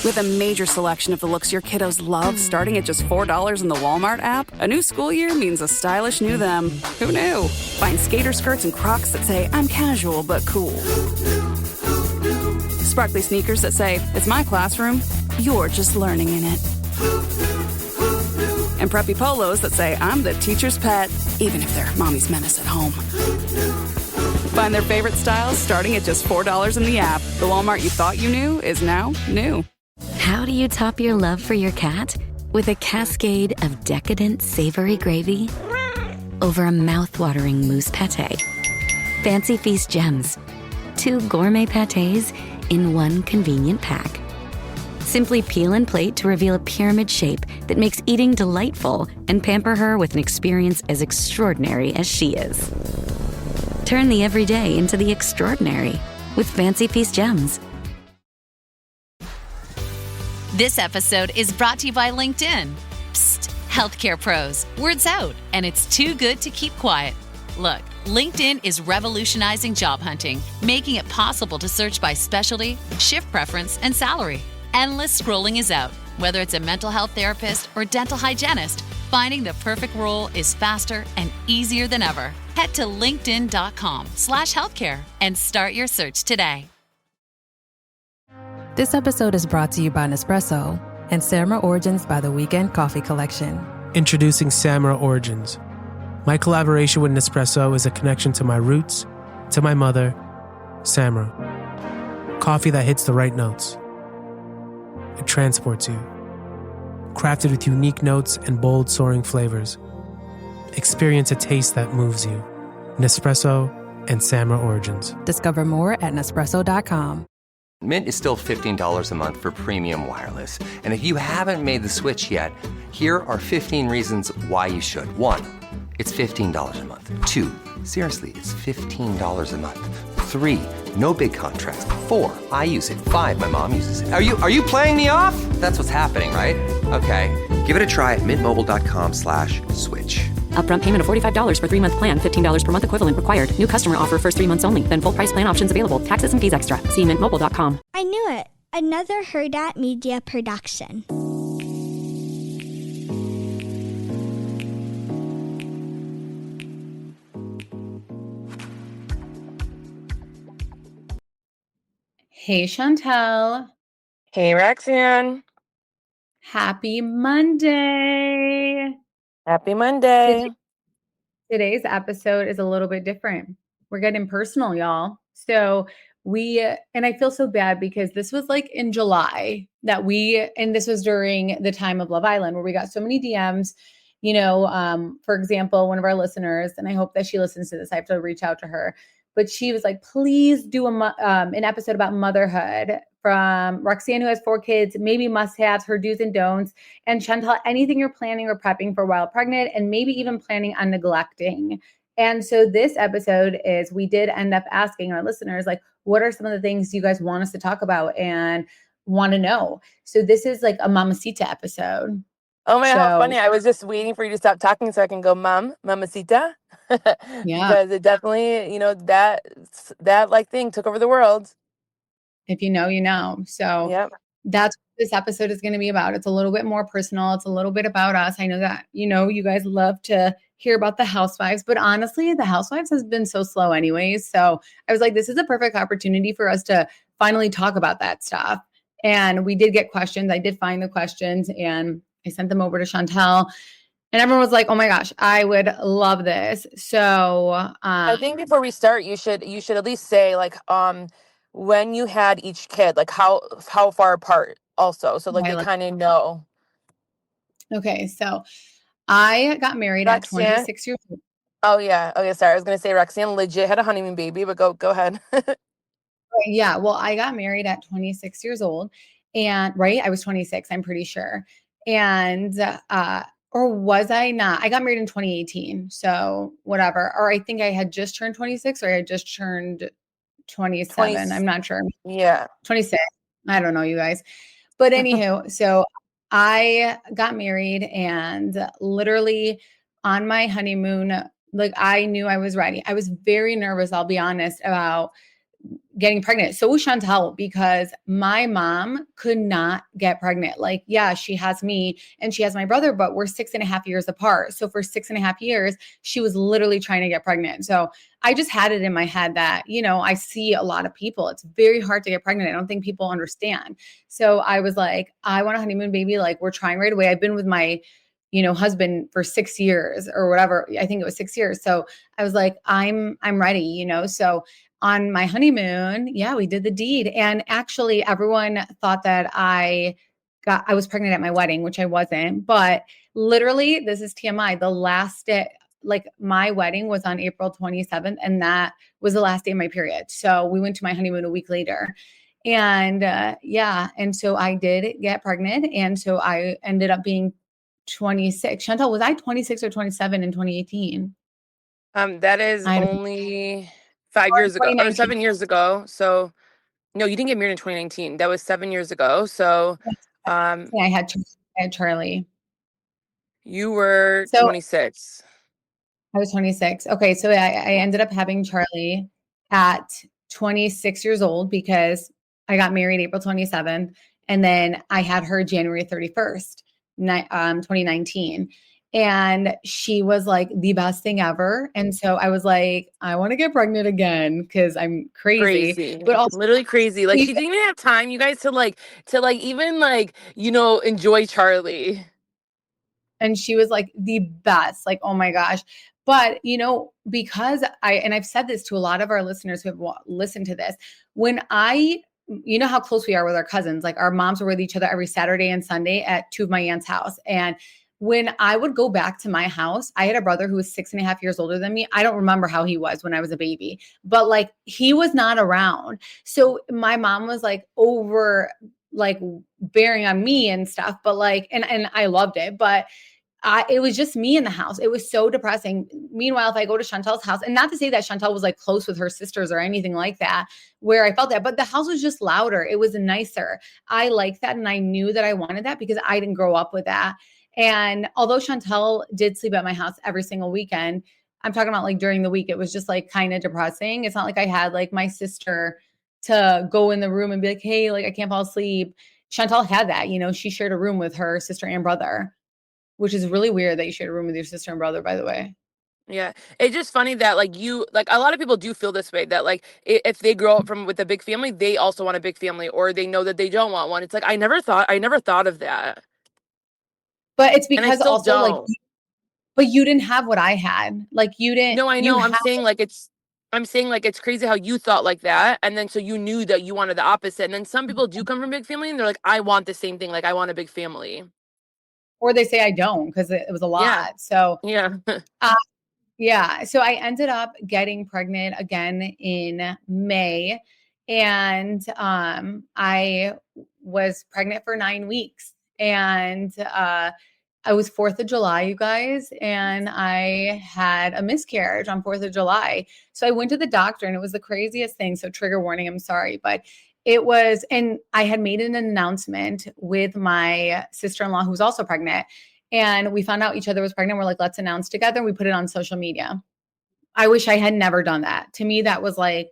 With a major selection of the looks your kiddos love starting at just $4 in the Walmart app, a new school year means a stylish new them. Who knew? Find skater skirts and Crocs that say, I'm casual but cool. Sparkly sneakers that say, it's my classroom, you're just learning in it. And preppy polos that say, I'm the teacher's pet, even if they're mommy's menace at home. Find their favorite styles starting at just $4 in the app. The Walmart you thought you knew is now new. How do you top your love for your cat? With a cascade of decadent savory gravy over a mouth-watering mousse pâté. Fancy Feast gems. 2 gourmet pâtés in one convenient pack. Simply peel and plate to reveal a pyramid shape that makes eating delightful and pamper her with an experience as extraordinary as she is. Turn the everyday into the extraordinary with Fancy Feast gems. This episode is brought to you by LinkedIn. Psst, healthcare pros, word's out, and it's too good to keep quiet. Look, LinkedIn is revolutionizing job hunting, making it possible to search by specialty, shift preference, and salary. Endless scrolling is out. Whether it's a mental health therapist or dental hygienist, finding the perfect role is faster and easier than ever. Head to linkedin.com/healthcare and start your search today. This episode is brought to you by Nespresso and Samra Origins by the Weekend Coffee Collection. Introducing Samra Origins. My collaboration with Nespresso is a connection to my roots, to my mother, Samra. Coffee that hits the right notes. It transports you. Crafted with unique notes and bold, soaring flavors. Experience a taste that moves you. Nespresso and Samra Origins. Discover more at Nespresso.com. Mint is still $15 a month for premium wireless. And if you haven't made the switch yet, here are 15 reasons why you should. 1, it's $15 a month. 2, seriously, it's $15 a month. 3, no big contracts. 4, I use it. 5, my mom uses it. Are you playing me off? That's what's happening, right? Okay, give it a try at mintmobile.com/switch. Upfront payment of $45 for 3-month plan. $15 per month equivalent required. New customer offer first 3 months only. Then full price plan options available. Taxes and fees extra. See mintmobile.com. I knew it. Another Herdat Media production. Hey, Shantel. Hey, Roxanne. Happy Monday. Happy Monday. Today's episode is a little bit different. We're getting personal, y'all. So and I feel so bad because this was like in July and this was during the time of Love Island where we got so many DMs, for example, one of our listeners, and I hope that she listens to this, I have to reach out to her, but she was like, please do an episode about motherhood from Roxanne, who has 4 kids, maybe must-haves, her do's and don'ts, and Shantel, anything you're planning or prepping for while pregnant, and maybe even planning on neglecting. And so this episode we did end up asking our listeners, like, what are some of the things you guys want us to talk about and want to know? So this is like a Mamacita episode. Oh my, how funny. I was just waiting for you to stop talking so I can go, Mamacita. Yeah. Because it definitely, that like thing took over the world. If you know, you know. So yep. That's what this episode is going to be about. It's a little bit more personal. It's a little bit about us. I know that, you guys love to hear about the housewives, but honestly, the housewives has been so slow anyways. So I was like, this is a perfect opportunity for us to finally talk about that stuff. And we did get questions. I did find the questions and I sent them over to Shantel. And everyone was like, oh my gosh, I would love this. So I think before we start, you should at least say like when you had each kid, like how far apart also. So like they kind of know. Okay, so I got married at 26 years old. Oh yeah. Sorry. I was gonna say Roxanne legit had a honeymoon baby, but go ahead. Yeah. Well, I got married at 26 years old, and I was 26. I'm pretty sure. And or was I not? I got married in 2018. So whatever. Or I think I had just turned 26, or I had just turned 27. I'm not sure. Yeah. 26. I don't know, you guys. But anywho, so I got married and literally on my honeymoon, like I knew I was ready. I was very nervous, I'll be honest, about getting pregnant. So was Chantel, because my mom could not get pregnant. Like, yeah, she has me and she has my brother, but we're 6.5 years apart. So for 6.5 years, she was literally trying to get pregnant. So I just had it in my head that, I see a lot of people. It's very hard to get pregnant. I don't think people understand. So I was like, I want a honeymoon baby. Like, we're trying right away. I've been with my husband for 6 years or whatever. I think it was 6 years. So I was like, I'm ready, So on my honeymoon, yeah, we did the deed. And actually everyone thought that I was pregnant at my wedding, which I wasn't. But literally, this is TMI, the last day, like my wedding was on April 27th, and that was the last day of my period. So we went to my honeymoon a week later. And and so I did get pregnant. And so I ended up being 26. Chantel, was I 26 or 27 in 2018? That is I don't know. only 5 Or years ago or 2019. 7 years ago. So no, you didn't get married in 2019. That was 7 years ago. So um, I had Charlie. you were So 26. I was 26. Okay, so I ended up having Charlie at 26 years old because I got married April 27th, and then I had her January 31st, 2019. And she was like the best thing ever. And so I was like, I want to get pregnant again because I'm crazy, Crazy. but also Literally crazy. Like she didn't even have time, you guys, to even enjoy Charlie. and she was like the best, like, oh my gosh. But because I've said this to a lot of our listeners who have listened to this, when how close we are with our cousins, like our moms were with each other every Saturday and Sunday at two of my aunt's house. And when I would go back to my house, I had a brother who was 6.5 years older than me. I don't remember how he was when I was a baby, but like he was not around. So my mom was like like bearing on me and stuff, but like, and I loved it, but it was just me in the house. It was so depressing. Meanwhile, if I go to Chantel's house, and not to say that Chantel was like close with her sisters or anything like that, where I felt that, but the house was just louder. It was nicer. I liked that. And I knew that I wanted that because I didn't grow up with that. And although Chantel did sleep at my house every single weekend, I'm talking about like during the week, it was just like kind of depressing. It's not like I had like my sister to go in the room and be like, hey, like I can't fall asleep. Chantel had that, she shared a room with her sister and brother, which is really weird that you shared a room with your sister and brother, by the way. Yeah. It's just funny that a lot of people do feel this way, that if they grow up with a big family, they also want a big family, or they know that they don't want one. It's like I never thought of that. But it's And I because still also like, don't. but you didn't have what I had. Like No, I you know. have, I'm saying like it's crazy how you thought like that, and then so you knew that you wanted the opposite. And then some people do come from big family and they're like, I want the same thing, like I want a big family. or they say I don't because it was a Yeah. lot. So, Yeah. uh, yeah. So I ended up getting pregnant again in May, and I was pregnant for 9 weeks, and I was 4th of July, you guys, and I had a miscarriage on 4th of July. So I went to the doctor and it was the craziest thing. So trigger warning, I'm sorry, but it was, and I had made an announcement with my sister-in-law who was also pregnant. And we found out each other was pregnant. We're like, let's announce together. We put it on social media. I wish I had never done that. To me, that was like,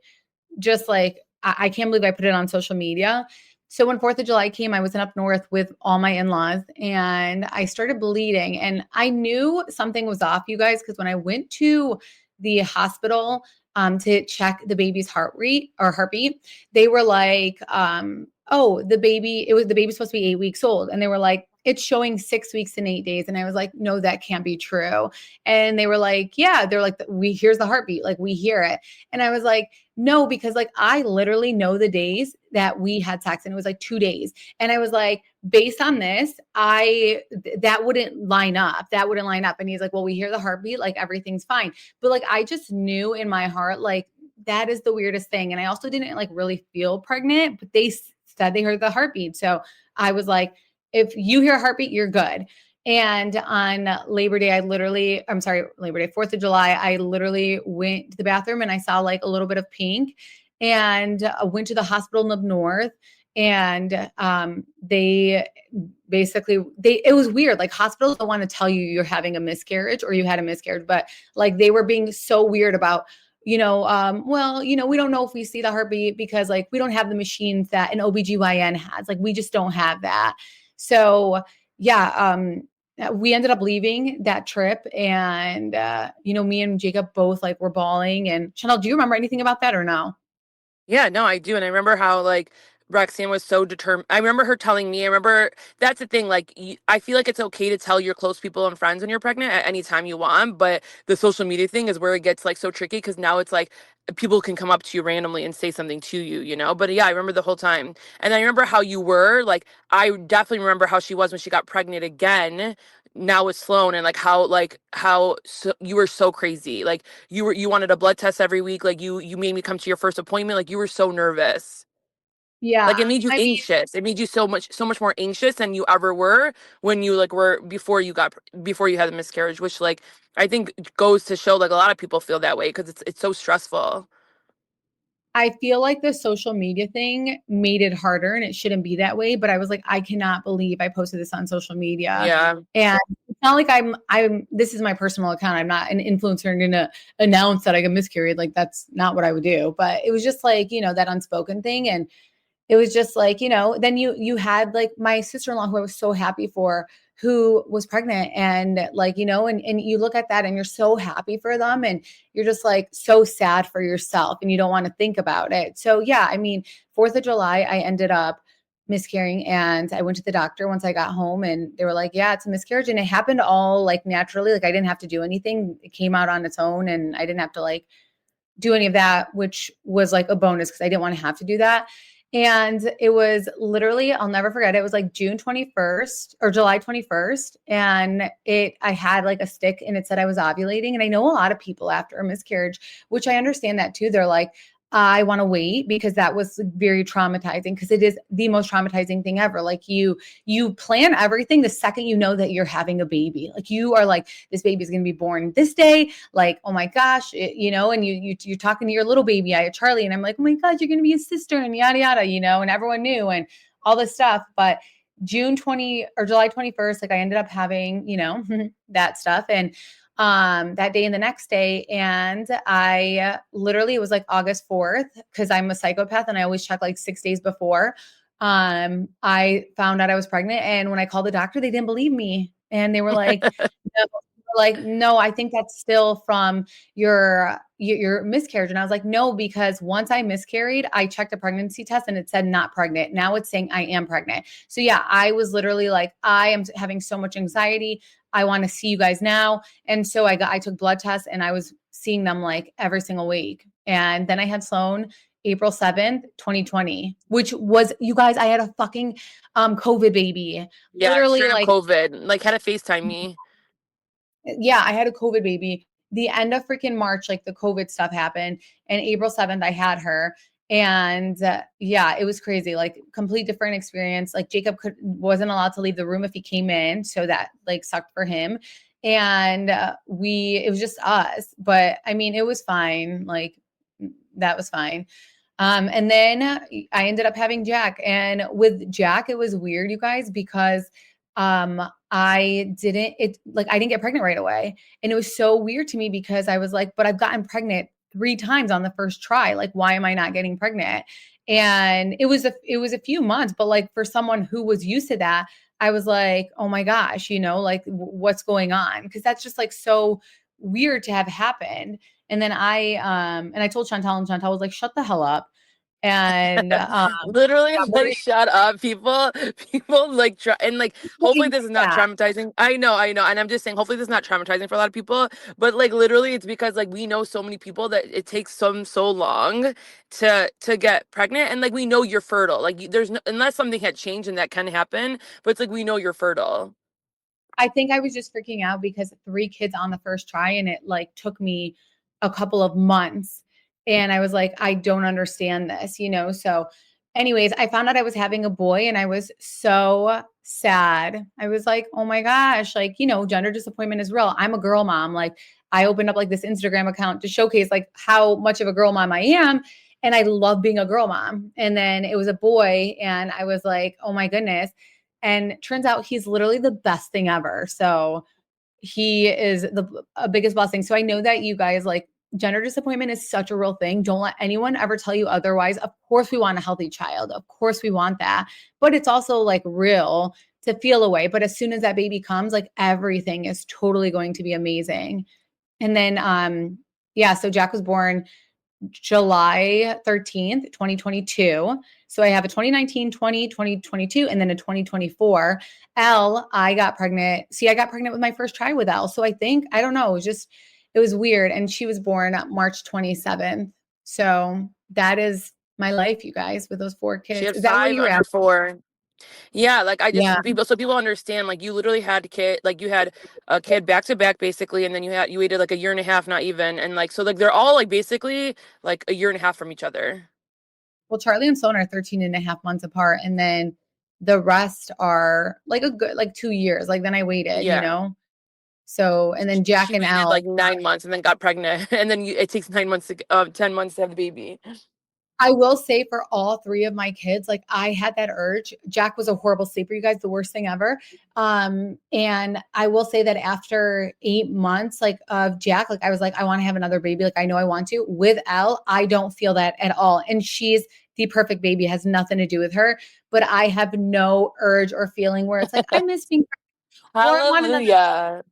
just like, I can't believe I put it on social media. So when 4th of July came, I was up north with all my in-laws and I started bleeding and I knew something was off, you guys, because when I went to the hospital to check the baby's heart rate or heartbeat, they were like, oh, the baby's supposed to be 8 weeks old. And they were like, it's showing 6 weeks and 8 days. And I was like, no, that can't be true. And they were like, yeah, they're like, here's the heartbeat. Like we hear it. And I was like, no, because like I literally know the days that we had sex and it was like 2 days. And I was like, based on this, that wouldn't line up. That wouldn't line up. And he's like, well, we hear the heartbeat, like everything's fine. But like I just knew in my heart, like that is the weirdest thing. And I also didn't like really feel pregnant, but they said they heard the heartbeat. So I was like, if you hear a heartbeat, you're good. And on Labor Day, Labor Day, 4th of July, I literally went to the bathroom and I saw like a little bit of pink and went to the hospital up north. And they basically, it was weird. Like hospitals don't want to tell you you're having a miscarriage or you had a miscarriage, but like they were being so weird about well, we don't know if we see the heartbeat because like we don't have the machines that an OBGYN has. Like we just don't have that. So yeah, we ended up leaving that trip and me and Jacob both like were bawling. And Chanel, do you remember anything about that or no? Yeah, no, I do. And I remember how like Roxanne was so determined. I remember her telling me, I remember that's the thing. Like, I feel like it's okay to tell your close people and friends when you're pregnant at any time you want. But the social media thing is where it gets like so tricky because now it's like people can come up to you randomly and say something to you, you know? But yeah, I remember the whole time. And I remember how you were. Like, I definitely remember how she was when she got pregnant again. Now with Sloan and how so, you were so crazy. Like you wanted a blood test every week. Like you made me come to your first appointment. Like you were so nervous. Yeah. Like it made you I mean, anxious. It made you so much more anxious than you ever were when you like were before you had the miscarriage, which like I think goes to show like a lot of people feel that way because it's so stressful. I feel like the social media thing made it harder and it shouldn't be that way. But I was like, I cannot believe I posted this on social media. Yeah. And it's not like this is my personal account. I'm not an influencer and gonna announce that I got miscarried. Like that's not what I would do. But it was just like, that unspoken thing. And it was just like, then you had like my sister-in-law who I was so happy for, who was pregnant and like, and you look at that and you're so happy for them and you're just like so sad for yourself and you don't want to think about it. So yeah, I mean, 4th of July, I ended up miscarrying and I went to the doctor once I got home and they were like, yeah, it's a miscarriage. And it happened all like naturally. Like I didn't have to do anything. It came out on its own and I didn't have to like do any of that, which was like a bonus because I didn't want to have to do that. And it was literally, I'll never forget, it was like June 21st or July 21st. And I had like a stick and it said I was ovulating. And I know a lot of people after a miscarriage, which I understand that too. They're like, I want to wait because that was very traumatizing because it is the most traumatizing thing ever. Like you plan everything the second you know that you're having a baby. Like you are like, this baby is going to be born this day. Like, oh my gosh, and you're talking to your little baby. I had Charlie and I'm like, oh my God, you're going to be a sister and yada, yada, and everyone knew and all this stuff. But June 20 or July 21st, like I ended up having, that stuff. And that day and the next day. And I literally, it was like August 4th, because I'm a psychopath and I always check like 6 days before. I found out I was pregnant. And when I called the doctor, they didn't believe me. And they were like, no, no, I think that's still from your miscarriage. And I was like, no, because once I miscarried, I checked a pregnancy test and it said not pregnant. Now it's saying I am pregnant. So yeah, I was literally like, I am having so much anxiety. I want to see you guys now. And so I took blood tests and I was seeing them like every single week. And then I had Sloan April 7th, 2020, which was, you guys, I had a fucking COVID baby. Yeah, Literally straight up like, COVID. Like had to FaceTime me. yeah, I had a COVID baby. The end of freaking March, like the COVID stuff happened. And April 7th, I had her. And yeah, it was crazy, like complete different experience. Like Jacob wasn't allowed to leave the room if he came in. So that like sucked for him. And it was just us. But I mean, it was fine. Like that was fine. And then I ended up having Jack. And with Jack, it was weird, you guys, because I didn't get pregnant right away. And it was so weird to me because I was like, but I've gotten pregnant 3 times on the first try. Like, why am I not getting pregnant? And it was a few months, but like for someone who was used to that, I was like, oh my gosh, like what's going on? Because that's just like so weird to have happened. And then I told Chantel and Chantel was like, shut the hell up. And Literally, yeah, like, shut up, people. People like try and like. Hopefully, this is not yeah. traumatizing. I know, and I'm just saying. Hopefully, this is not traumatizing for a lot of people. But like, literally, it's because like we know so many people that it takes so long to get pregnant, and like we know you're fertile. Like, there's no, unless something had changed and that can happen. But it's like we know you're fertile. I think I was just freaking out because 3 kids on the first try and it like took me a couple of months. And I was like, I don't understand this. So, anyways, I found out I was having a boy and I was so sad. I was like, oh my gosh, like, gender disappointment is real. I'm a girl mom. Like, I opened up like this Instagram account to showcase like how much of a girl mom I am. And I love being a girl mom. And then it was a boy. And I was like, oh my goodness. And turns out he's literally the best thing ever. So he is the biggest blessing. So I know that you guys like gender disappointment is such a real thing. Don't let anyone ever tell you otherwise. Of course, we want a healthy child. Of course, we want that. But it's also like real to feel away. But as soon as that baby comes, like everything is totally going to be amazing. And then, so Jack was born July 13th, 2022. So I have a 2019, 2022, and then a 2024. I got pregnant. See, I got pregnant with my first try with Elle. So I think, I don't know, it was weird. And she was born March 27th. So that is my life, you guys, with those 4 kids. She had Is that what 5 you were under asking? 4. Yeah, like I Yeah. just people understand, like you literally had you had a kid back to back basically, and then you waited like a year and a half, not even, and like so like they're all like basically like a year and a half from each other. Well, Charlie and Sloan are 13 and a half months apart. And then the rest are like a good, like 2 years. Like then I waited, Yeah. So, and then Jack She and waited Elle. like 9 months and then got pregnant, and then it takes 9 months to 10 months to have the baby. I will say for all 3 of my kids, like I had that urge. Jack was a horrible sleeper, you guys, the worst thing ever. And I will say that after 8 months, like of Jack, like I was like, I want to have another baby. Like I know I want to. With Elle, I don't feel that at all. And she's the perfect baby, has nothing to do with her. But I have no urge or feeling where it's like, I miss being pregnant or I want another. Hallelujah.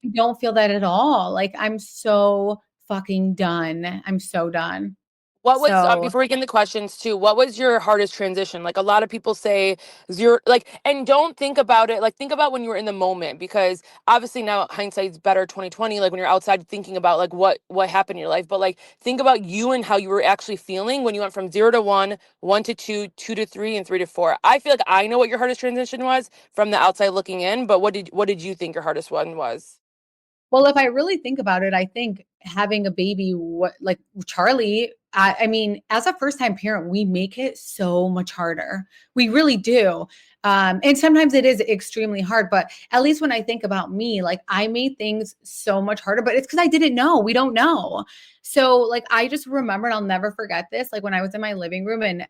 I don't feel that at all. Like I'm so fucking done. I'm so done. What was So before we get into questions too, what was your hardest transition? Like a lot of people say zero, like, and don't think about it, like think about when you were in the moment, because obviously now hindsight's better 2020, like when you're outside thinking about like what happened in your life, but like think about you and how you were actually feeling when you went from 0 to 1, 1 to 2, 2 to 3, and 3 to 4. I feel like I know what your hardest transition was from the outside looking in, but what did you think your hardest one was? well, if I really think about it, I think having a baby, like Charlie, I mean, as a first time parent, we make it so much harder. We really do. And sometimes it is extremely hard, but at least when I think about me, like I made things so much harder, but it's because I didn't know. We don't know. So like, I just remembered, I'll never forget this. Like when I was in my living room and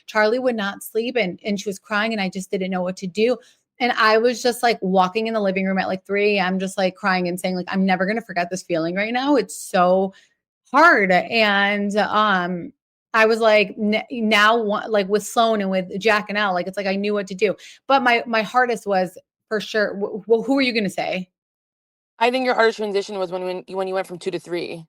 Charlie would not sleep and she was crying and I just didn't know what to do. And I was just like walking in the living room at like 3 a.m., just like crying and saying like, I'm never going to forget this feeling right now. It's so hard. And I was like, now like with Sloan and with Jack and Elle, like, it's like, I knew what to do. But my hardest was for sure. Well, who are you going to say? I think your hardest transition was when you went from 2 to 3.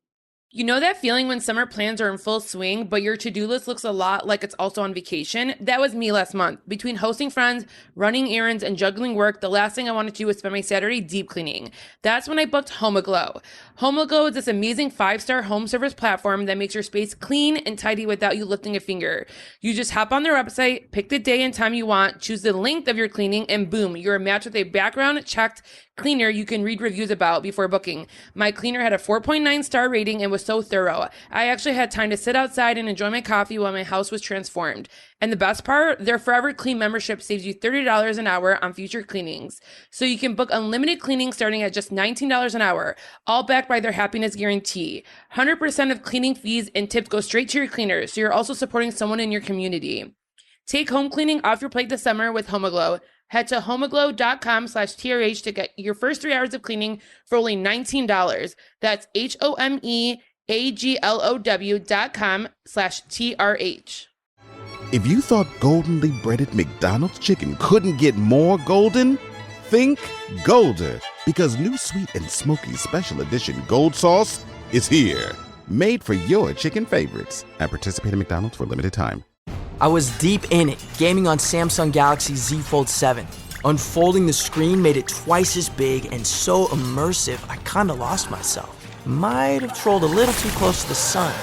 You know that feeling when summer plans are in full swing, but your to-do list looks a lot like it's also on vacation? That was me last month. Between hosting friends, running errands, and juggling work, the last thing I wanted to do was spend my Saturday deep cleaning. That's when I booked HomeAglow. HomeAglow is this amazing 5-star home service platform that makes your space clean and tidy without you lifting a finger. You just hop on their website, pick the day and time you want, choose the length of your cleaning, and boom, you're matched with a background-checked cleaner you can read reviews about before booking. My cleaner had a 4.9 star rating and was so thorough. I actually had time to sit outside and enjoy my coffee while my house was transformed. And the best part, their Forever Clean membership saves you $30 an hour on future cleanings. So you can book unlimited cleaning starting at just $19 an hour, all backed by their happiness guarantee. 100% of cleaning fees and tips go straight to your cleaner, so you're also supporting someone in your community. Take home cleaning off your plate this summer with HomeAglow. Head to homeaglow.com/TRH to get your first 3 hours of cleaning for only $19. That's HomeAglow.com/TRH. If you thought goldenly breaded McDonald's chicken couldn't get more golden, think Golder, because new sweet and smoky special edition gold sauce is here. Made for your chicken favorites at participating McDonald's for a limited time. I was deep in it, gaming on Samsung Galaxy Z Fold 7. Unfolding the screen made it twice as big and so immersive, I kinda lost myself. Might have trolled a little too close to the sun.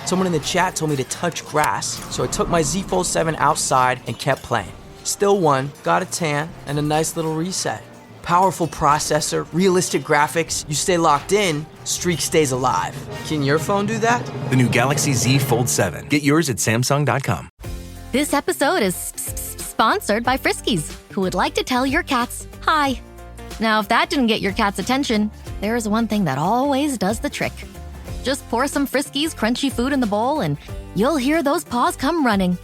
Someone in the chat told me to touch grass, so I took my Z Fold 7 outside and kept playing. Still won, got a tan, and a nice little reset. Powerful processor, realistic graphics, you stay locked in, streak stays alive. Can your phone do that? The new Galaxy Z Fold 7. Get yours at Samsung.com. This episode is sponsored by Friskies, who would like to tell your cats hi. Now, if that didn't get your cat's attention, there is one thing that always does the trick. Just pour some Friskies crunchy food in the bowl and you'll hear those paws come running.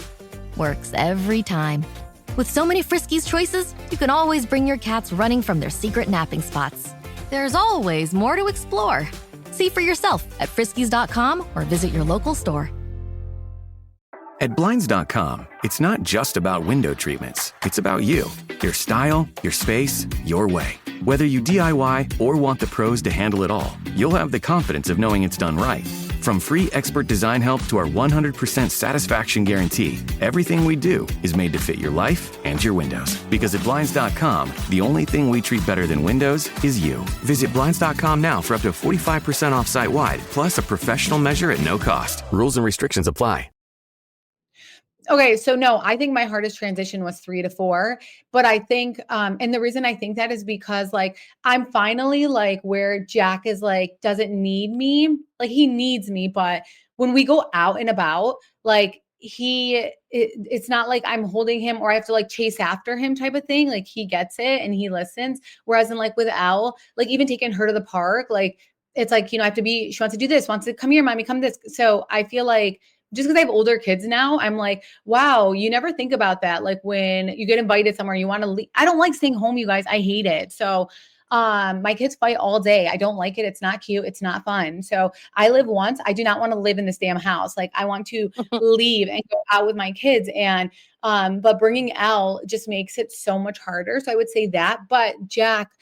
Works every time. With so many Friskies choices, you can always bring your cats running from their secret napping spots. There's always more to explore. See for yourself at friskies.com or visit your local store. At Blinds.com, it's not just about window treatments. It's about you, your style, your space, your way. Whether you DIY or want the pros to handle it all, you'll have the confidence of knowing it's done right. From free expert design help to our 100% satisfaction guarantee, everything we do is made to fit your life and your windows. Because at Blinds.com, the only thing we treat better than windows is you. Visit Blinds.com now for up to 45% off site-wide, plus a professional measure at no cost. Rules and restrictions apply. Okay, so no, I think my hardest transition was 3 to 4, but I think, and the reason I think that is because like I'm finally like where Jack is like doesn't need me, like he needs me, but when we go out and about, like it's not like I'm holding him or I have to like chase after him type of thing. Like he gets it and he listens. Whereas in like with Al, like even taking her to the park, like it's like I have to be. She wants to do this, wants to come here, mommy, come this. So I feel like just because I have older kids now, I'm like, wow, you never think about that. Like when you get invited somewhere, you want to leave. I don't like staying home, you guys. I hate it. So my kids fight all day. I don't like it. It's not cute. It's not fun. So I live once. I do not want to live in this damn house. Like I want to leave and go out with my kids. And but bringing Al just makes it so much harder. So I would say that. But Jack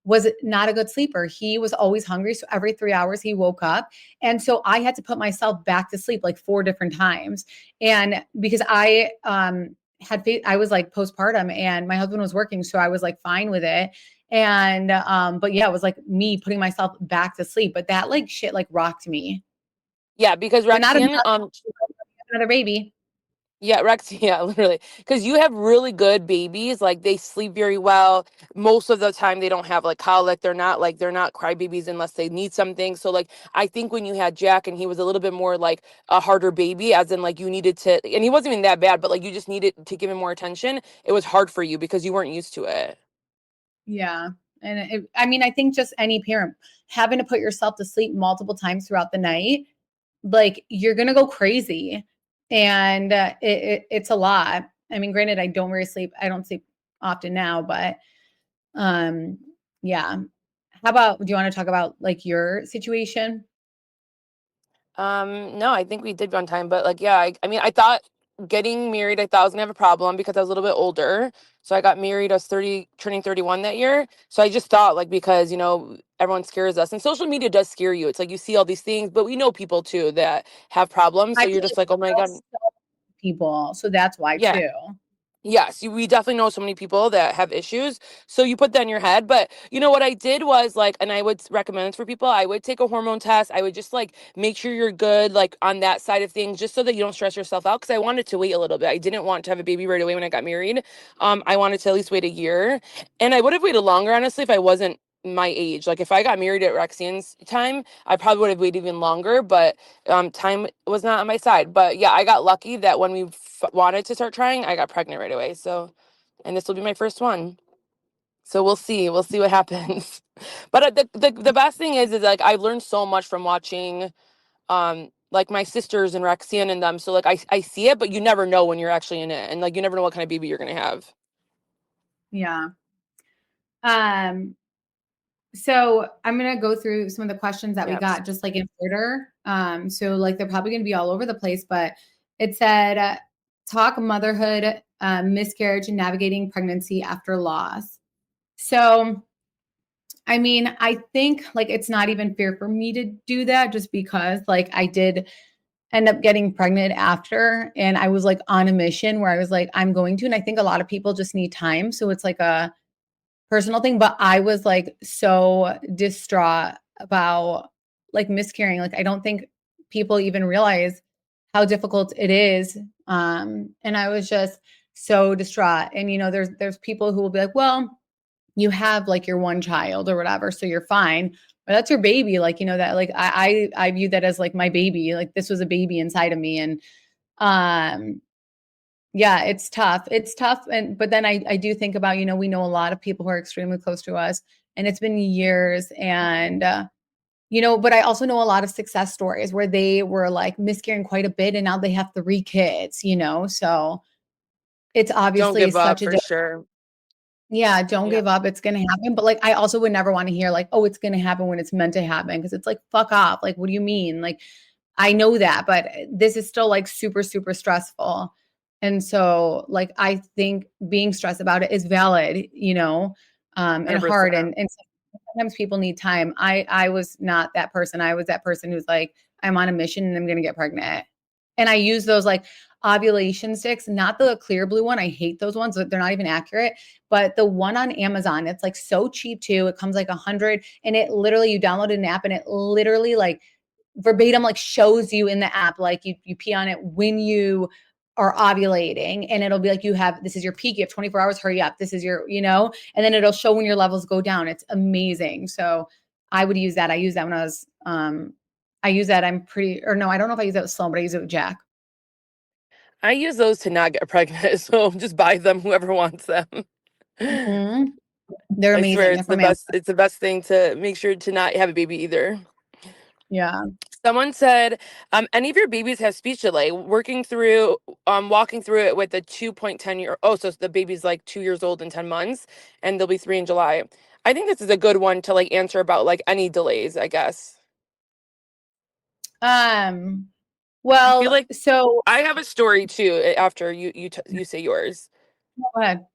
was not a good sleeper. He was always hungry. So every 3 hours he woke up. And so I had to put myself back to sleep like 4 different times. And because I I was like postpartum and my husband was working. So I was like fine with it. And but yeah, it was like me putting myself back to sleep. But that like shit like rocked me. Yeah, because But not Roxanne, another baby. yeah, Rex, yeah, literally. Because you have really good babies. Like they sleep very well. Most of the time they don't have like colic. They're not crybabies unless they need something. So like I think when you had Jack and he was a little bit more like a harder baby, as in like you needed to, and he wasn't even that bad, but like you just needed to give him more attention. It was hard for you because you weren't used to it. Yeah. And I mean, I think just any parent having to put yourself to sleep multiple times throughout the night, like you're going to go crazy. And it's a lot. I mean, granted, I don't sleep often now, but yeah. How about, do you want to talk about like your situation? No, I think we did one time, but like, yeah, I mean, I thought getting married, I thought I was gonna have a problem because I was a little bit older. So I got married, I was 30, turning 31 that year. So I just thought like, because, everyone scares us and social media does scare you. It's like you see all these things, but we know people too that have problems. So I you're feel just like like, oh my God. people, so that's why Yeah. too. Yes, we definitely know so many people that have issues. So you put that in your head. But what I did was like, and I would recommend this for people, I would take a hormone test. I would just like make sure you're good, like on that side of things, just so that you don't stress yourself out. Cause I wanted to wait a little bit. I didn't want to have a baby right away when I got married. I wanted to at least wait a year. And I would have waited longer, honestly, if I wasn't my age. Like if I got married at Roxanne's time, I probably would have waited even longer. But time was not on my side. But yeah, I got lucky that when we wanted to start trying, I got pregnant right away. So, and this will be my first one. So we'll see. We'll see what happens. But the best thing is like I learned so much from watching, like my sisters and Roxanne and them. So like I see it, but you never know when you're actually in it, and like you never know what kind of baby you're gonna have. Yeah. Um, So I'm gonna go through some of the questions that we Yes. got just like in order. So like they're probably gonna be all over the place, but it said talk motherhood, miscarriage, and navigating pregnancy after loss. So I mean, I think like it's not even fair for me to do that just because like I did end up getting pregnant after and I was like on a mission where I was like, I'm going to, and I think a lot of people just need time. So it's like a personal thing, but I was like so distraught about like miscarrying. Like I don't think people even realize how difficult it is. And I was just so distraught. And there's people who will be like, well, you have like your one child or whatever, so you're fine. But that's your baby. Like, that like I view that as like my baby. Like this was a baby inside of me. And um yeah, it's tough. It's tough. But then I do think about, we know a lot of people who are extremely close to us and it's been years and, but I also know a lot of success stories where they were like miscarrying quite a bit and now they have 3 kids, so it's Don't obviously give up such a for sure. Yeah, don't Yeah. give up. It's gonna happen. But like, I also would never want to hear like, oh, it's gonna happen when it's meant to happen. Cause it's like, fuck off. Like, what do you mean? Like, I know that, but this is still like super, super stressful. And so like I think being stressed about it is valid, and hard. 100%. And sometimes people need time. I was not that person. I was that person who's like, I'm on a mission and I'm gonna get pregnant. And I use those like ovulation sticks, not the clear blue one. I hate those ones. They're not even accurate. But the one on Amazon, it's like so cheap too. It comes like 100, and it literally, you download an app and it literally like verbatim like shows you in the app, like you pee on it when you are ovulating, and it'll be like, this is your peak, you have 24 hours, hurry up, this is your, and then it'll show when your levels go down. It's amazing. So I would use that. I used that when I use that. Or no, I don't know if I use that with Sloan, but I use it with Jack. I use those to not get pregnant, so just buy them, whoever wants them. Mm-hmm. They're I swear amazing. They're it's the from Amazon. best. It's the best thing to make sure to not have a baby either. Yeah. Someone said, any of your babies have speech delay. Walking through it with a 2.10 year. Oh, so the baby's like 2 years old in 10 months, and they'll be 3 in July. I think this is a good one to like answer about like any delays, I guess. I feel Well, like so I have a story too after you say yours. go ahead.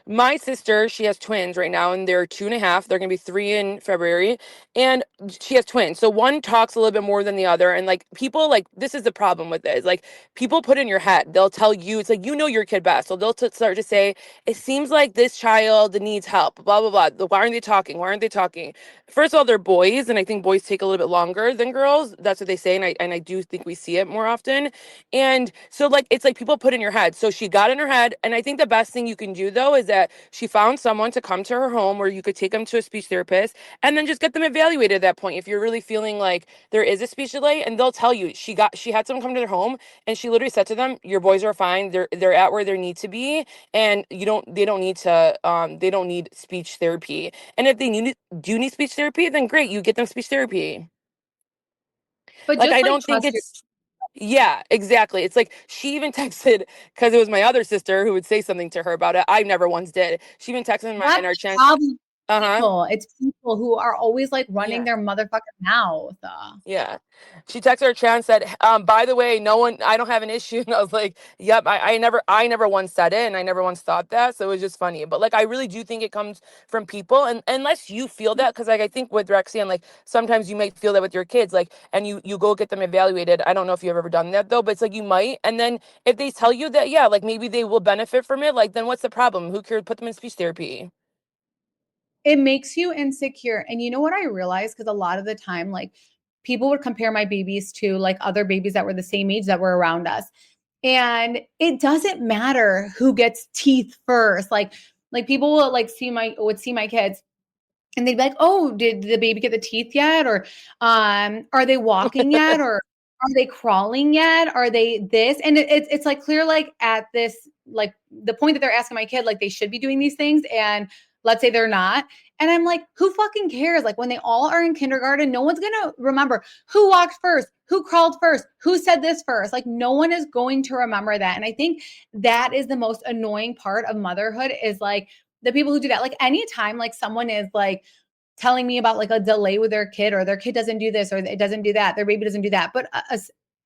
My sister, she has twins right now, and they're 2.5. They're gonna be 3 in February, and she has twins. So one talks a little bit more than the other, and like people, like this is the problem with it. Is like people put in your head. They'll tell you it's like your kid best, so they'll start to say it seems like this child needs help. Blah blah blah. Why aren't they talking? Why aren't they talking? First of all, they're boys, and I think boys take a little bit longer than girls. That's what they say, and I do think we see it more often. And so like it's like people put in your head. So she got in her head, and I think the best thing you can do though is that she found someone to come to her home where you could take them to a speech therapist and then just get them evaluated at that point if you're really feeling like there is a speech delay. And they'll tell you she had someone come to their home, and she literally said to them, your boys are fine, they're at where they need to be, and they don't need to they don't need speech therapy. And if they do need speech therapy, then great, you get them speech therapy. But Like just I like don't think trust your it's yeah, exactly. It's like she even texted because it was my other sister who would say something to her about it. I never once did. She even texted in That's our the chance. problem. Uh-huh. People. It's people who are always like running Yeah. their motherfucking mouth. Yeah. She texted her chat and said, by the way, I don't have an issue. And I was like, yep, I never once said it, and I never once thought that. So it was just funny. But like I really do think it comes from people. And unless you feel that, because like I think with Rexian, like sometimes you might feel that with your kids, like, and you go get them evaluated. I don't know if you've ever done that though, but it's like you might. And then if they tell you that, yeah, like maybe they will benefit from it, like then what's the problem? Who cares? Put them in speech therapy. It makes you insecure. And you know what I realized? Because a lot of the time, like people would compare my babies to like other babies that were the same age that were around us. And it doesn't matter who gets teeth first. Like people will like see my kids, and they'd be like, "Oh, did the baby get the teeth yet? Or are they walking yet? Or are they crawling yet? Are they this?" And it's like clear, like at this, like the point that they're asking my kid, like they should be doing these things, and let's say they're not. And I'm like, who fucking cares? Like when they all are in kindergarten, no one's gonna remember who walked first, who crawled first, who said this first. Like no one is going to remember that. And I think that is the most annoying part of motherhood is like the people who do that. Like anytime like someone is like telling me about like a delay with their kid, or their kid doesn't do this or it doesn't do that, their baby doesn't do that, but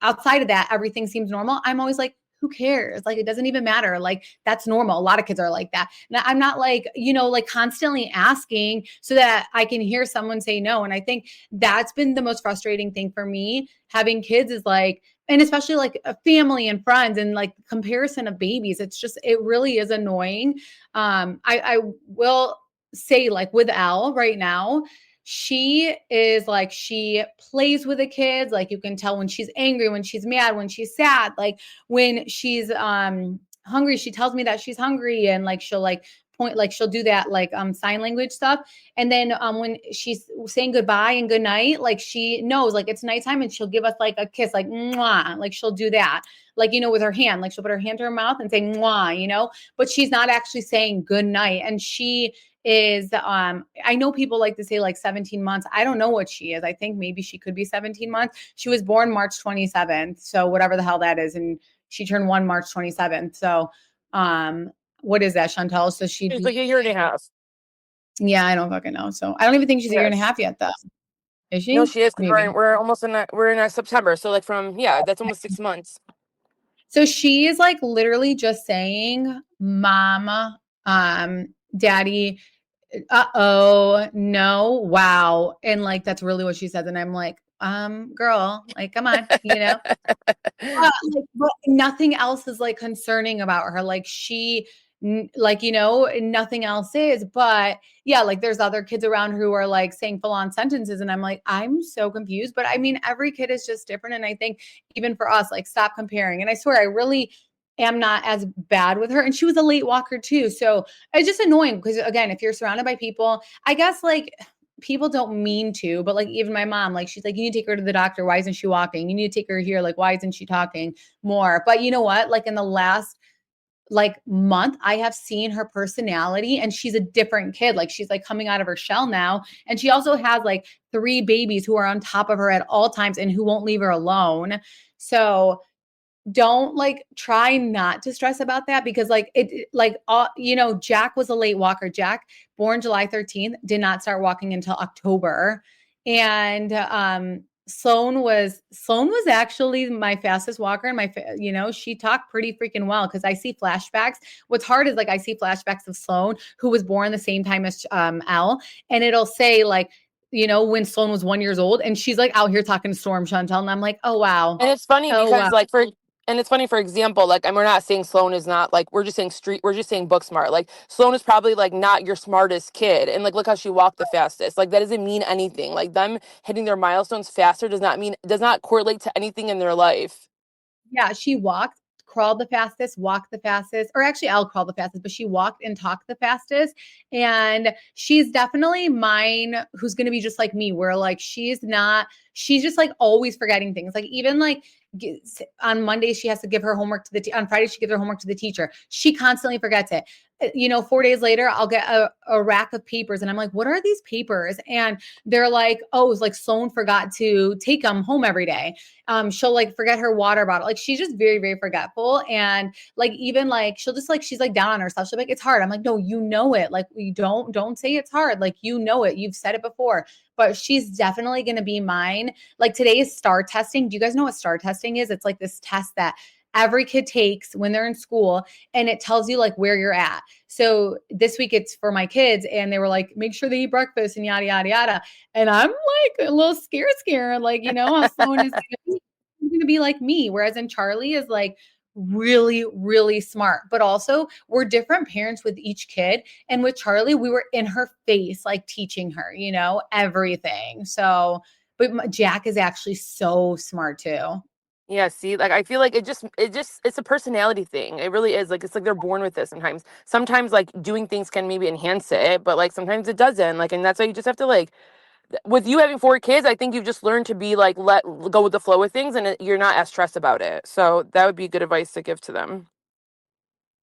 outside of that everything seems normal, I'm always like, who cares? Like it doesn't even matter. Like that's normal. A lot of kids are like that. And I'm not like, like constantly asking so that I can hear someone say no. And I think that's been the most frustrating thing for me having kids is like, and especially like a family and friends and like comparison of babies. It really is annoying. I will say like with Elle right now, she is like, she plays with the kids. Like you can tell when she's angry, when she's mad, when she's sad, like when she's hungry, she tells me that she's hungry, and like she'll like point, like she'll do that like sign language stuff. And then when she's saying goodbye and good night, like she knows like it's nighttime, and she'll give us like a kiss, like mwah, like she'll do that, like with her hand, like she'll put her hand to her mouth and say mwah, but she's not actually saying good night. And she is I know people like to say like 17 months. I don't know what she is. I think maybe she could be 17 months. She was born March 27th, so whatever the hell that is, and she turned 1 March 27th. So what is that, Shantel? So she'd She's be, like a year and a half. yeah, I don't fucking know. So I don't even think she's a year and a Yes. half yet though. Is No, she? she is because Maybe. we're almost we're in September. So like from that's almost 6 months. So she is like literally just saying, Mama, Daddy, uh-oh, no, wow. And like that's really what she says. And I'm like, girl, like, come on, but nothing else is like concerning about her. Like like, nothing else is. But yeah, like there's other kids around who are like saying full on sentences. And I'm like, I'm so confused. But I mean, every kid is just different. And I think even for us, like, stop comparing. And I swear, I really am not as bad with her. And she was a late walker too. So it's just annoying because, again, if you're surrounded by people, I guess like people don't mean to, but like even my mom, like she's like, you need to take her to the doctor. Why isn't she walking? You need to take her here. Like, why isn't she talking more? But you know what? Like in the last like month, I have seen her personality and she's a different kid. Like she's like coming out of her shell now. And she also has like 3 babies who are on top of her at all times and who won't leave her alone. So don't like try not to stress about that because like Jack was a late walker. Jack, born July 13th, did not start walking until October. And Sloan was actually my fastest walker, and she talked pretty freaking well because I see flashbacks. What's hard is like I see flashbacks of Sloan, who was born the same time as Elle, and it'll say like, when Sloan was 1 year old, and she's like out here talking to Storm, Chantel, and I'm like, oh wow. And it's funny Oh wow. because for example, like, and we're not saying Sloan is not like, we're just saying book smart. Like Sloan is probably like not your smartest kid. And like, look how she walked the fastest. Like that doesn't mean anything. Like them hitting their milestones faster does not correlate to anything in their life. Yeah, she crawled the fastest, walked the fastest, or actually Elle crawled the fastest, but she walked and talked the fastest. And she's definitely mine who's going to be just like me, where like she's just like always forgetting things. Like even like on Monday, she has to give her homework on Friday, she gives her homework to the teacher. She constantly forgets it. 4 days later, I'll get a rack of papers and I'm like, what are these papers? And they're like, oh, it's like Sloan forgot to take them home every day. She'll like forget her water bottle. Like she's just very, very forgetful. And like, even like, she'll just like, she's like down on herself. She'll be like, it's hard. I'm like, no, you know it. Like we don't say it's hard. Like, you know it. You've said it before, but she's definitely going to be mine. Like today is STAR testing. Do you guys know what STAR testing is? It's like this test that every kid takes when they're in school, and it tells you like where you're at. So this week it's for my kids, and they were like, make sure they eat breakfast and yada, yada, yada. And I'm like a little scared, like, how Sloan is going to be like me. Whereas in Charlie is like really, really smart, but also we're different parents with each kid. And with Charlie, we were in her face, like teaching her, everything. So, but Jack is actually so smart too. Yeah, see, like I feel like it's a personality thing. It really is. Like it's like they're born with this sometimes. Sometimes like doing things can maybe enhance it, but like sometimes it doesn't. Like, and that's why you just have to like, with you having 4 kids, I think you've just learned to be like, let go with the flow with things, and you're not as stressed about it. So that would be good advice to give to them.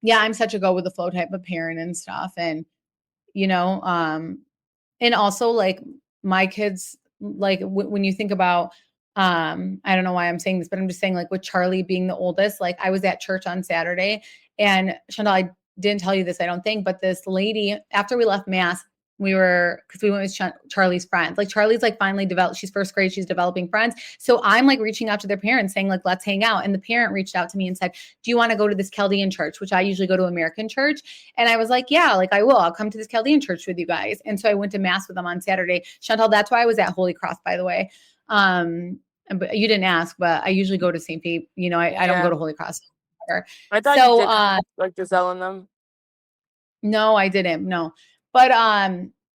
Yeah, I'm such a go with the flow type of parent and stuff. And, you know, um, and also like my kids, like when you think about, I don't know why I'm saying this, but I'm just saying like with Charlie being the oldest, like I was at church on Saturday, and Chantal, I didn't tell you this, I don't think, but this lady, after we left mass, because we went with Charlie's friends. Like Charlie's like finally developed, she's first grade, she's developing friends. So I'm like reaching out to their parents saying like, let's hang out. And the parent reached out to me and said, do you want to go to this Chaldean church, which I usually go to American church? And I was like, yeah, like I will. I'll come to this Chaldean church with you guys. And so I went to mass with them on Saturday. Chantal, that's why I was at Holy Cross, by the way. But you didn't ask, but I usually go to St. Pete. I don't go to Holy Cross. I thought So, you did, like Giselle and them. no, I didn't. No. But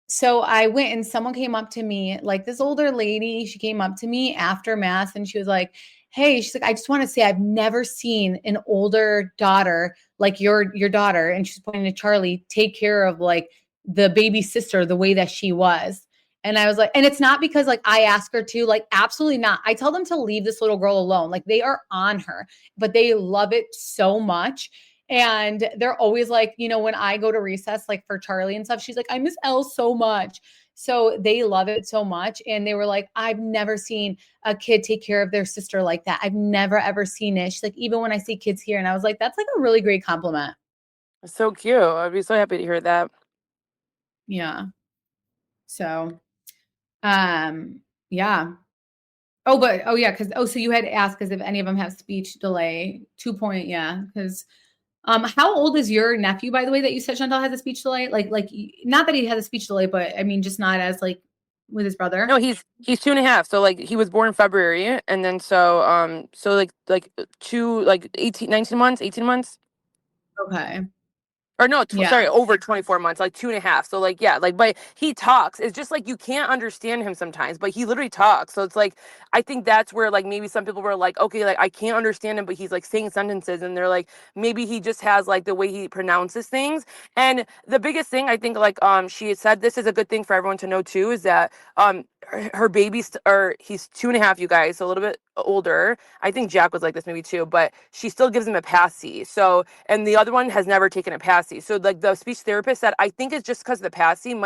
so I went, and someone came up to me, like this older lady, she came up to me after mass, and she was like, hey, she's like, I just want to say I've never seen an older daughter like your daughter. And she's pointing to Charlie, take care of like the baby sister the way that she was. And I was like, and it's not because like I ask her to, like, absolutely not. I tell them to leave this little girl alone. Like they are on her, but they love it so much. And they're always like, when I go to recess, like for Charlie and stuff, she's like, I miss Elle so much. So they love it so much. And they were like, I've never seen a kid take care of their sister like that. I've never, ever seen it. She's like, even when I see kids here. And I was like, that's like a really great compliment. So cute. I'd be so happy to hear that. Yeah. So, yeah. Oh, yeah, so you had asked because if any of them have speech delay, 2 point, yeah, because how old is your nephew, by the way, that you said Chantal has a speech delay? Not that he has a speech delay, but I mean, just not as like with his No, brother. he's 2.5. So like he was born in February, and then so like two like 18, 19 months, 18 months. Okay. Or no, Yeah. sorry, over 24 months, like 2.5. So like, yeah, like, but he talks. It's just like you can't understand him sometimes, but he literally talks. So it's like, I think that's where like maybe some people were like, okay, like I can't understand him, but he's like saying sentences, and they're like, maybe he just has like the way he pronounces things. And the biggest thing I think, like, she had said, this is a good thing for everyone to know too, is that her baby or he's 2.5, you guys, so a little bit older. I think Jack was like this maybe too, but she still gives him a passy. So, and the other one has never taken a passy. So like the speech therapist said, I think it's just because the passy it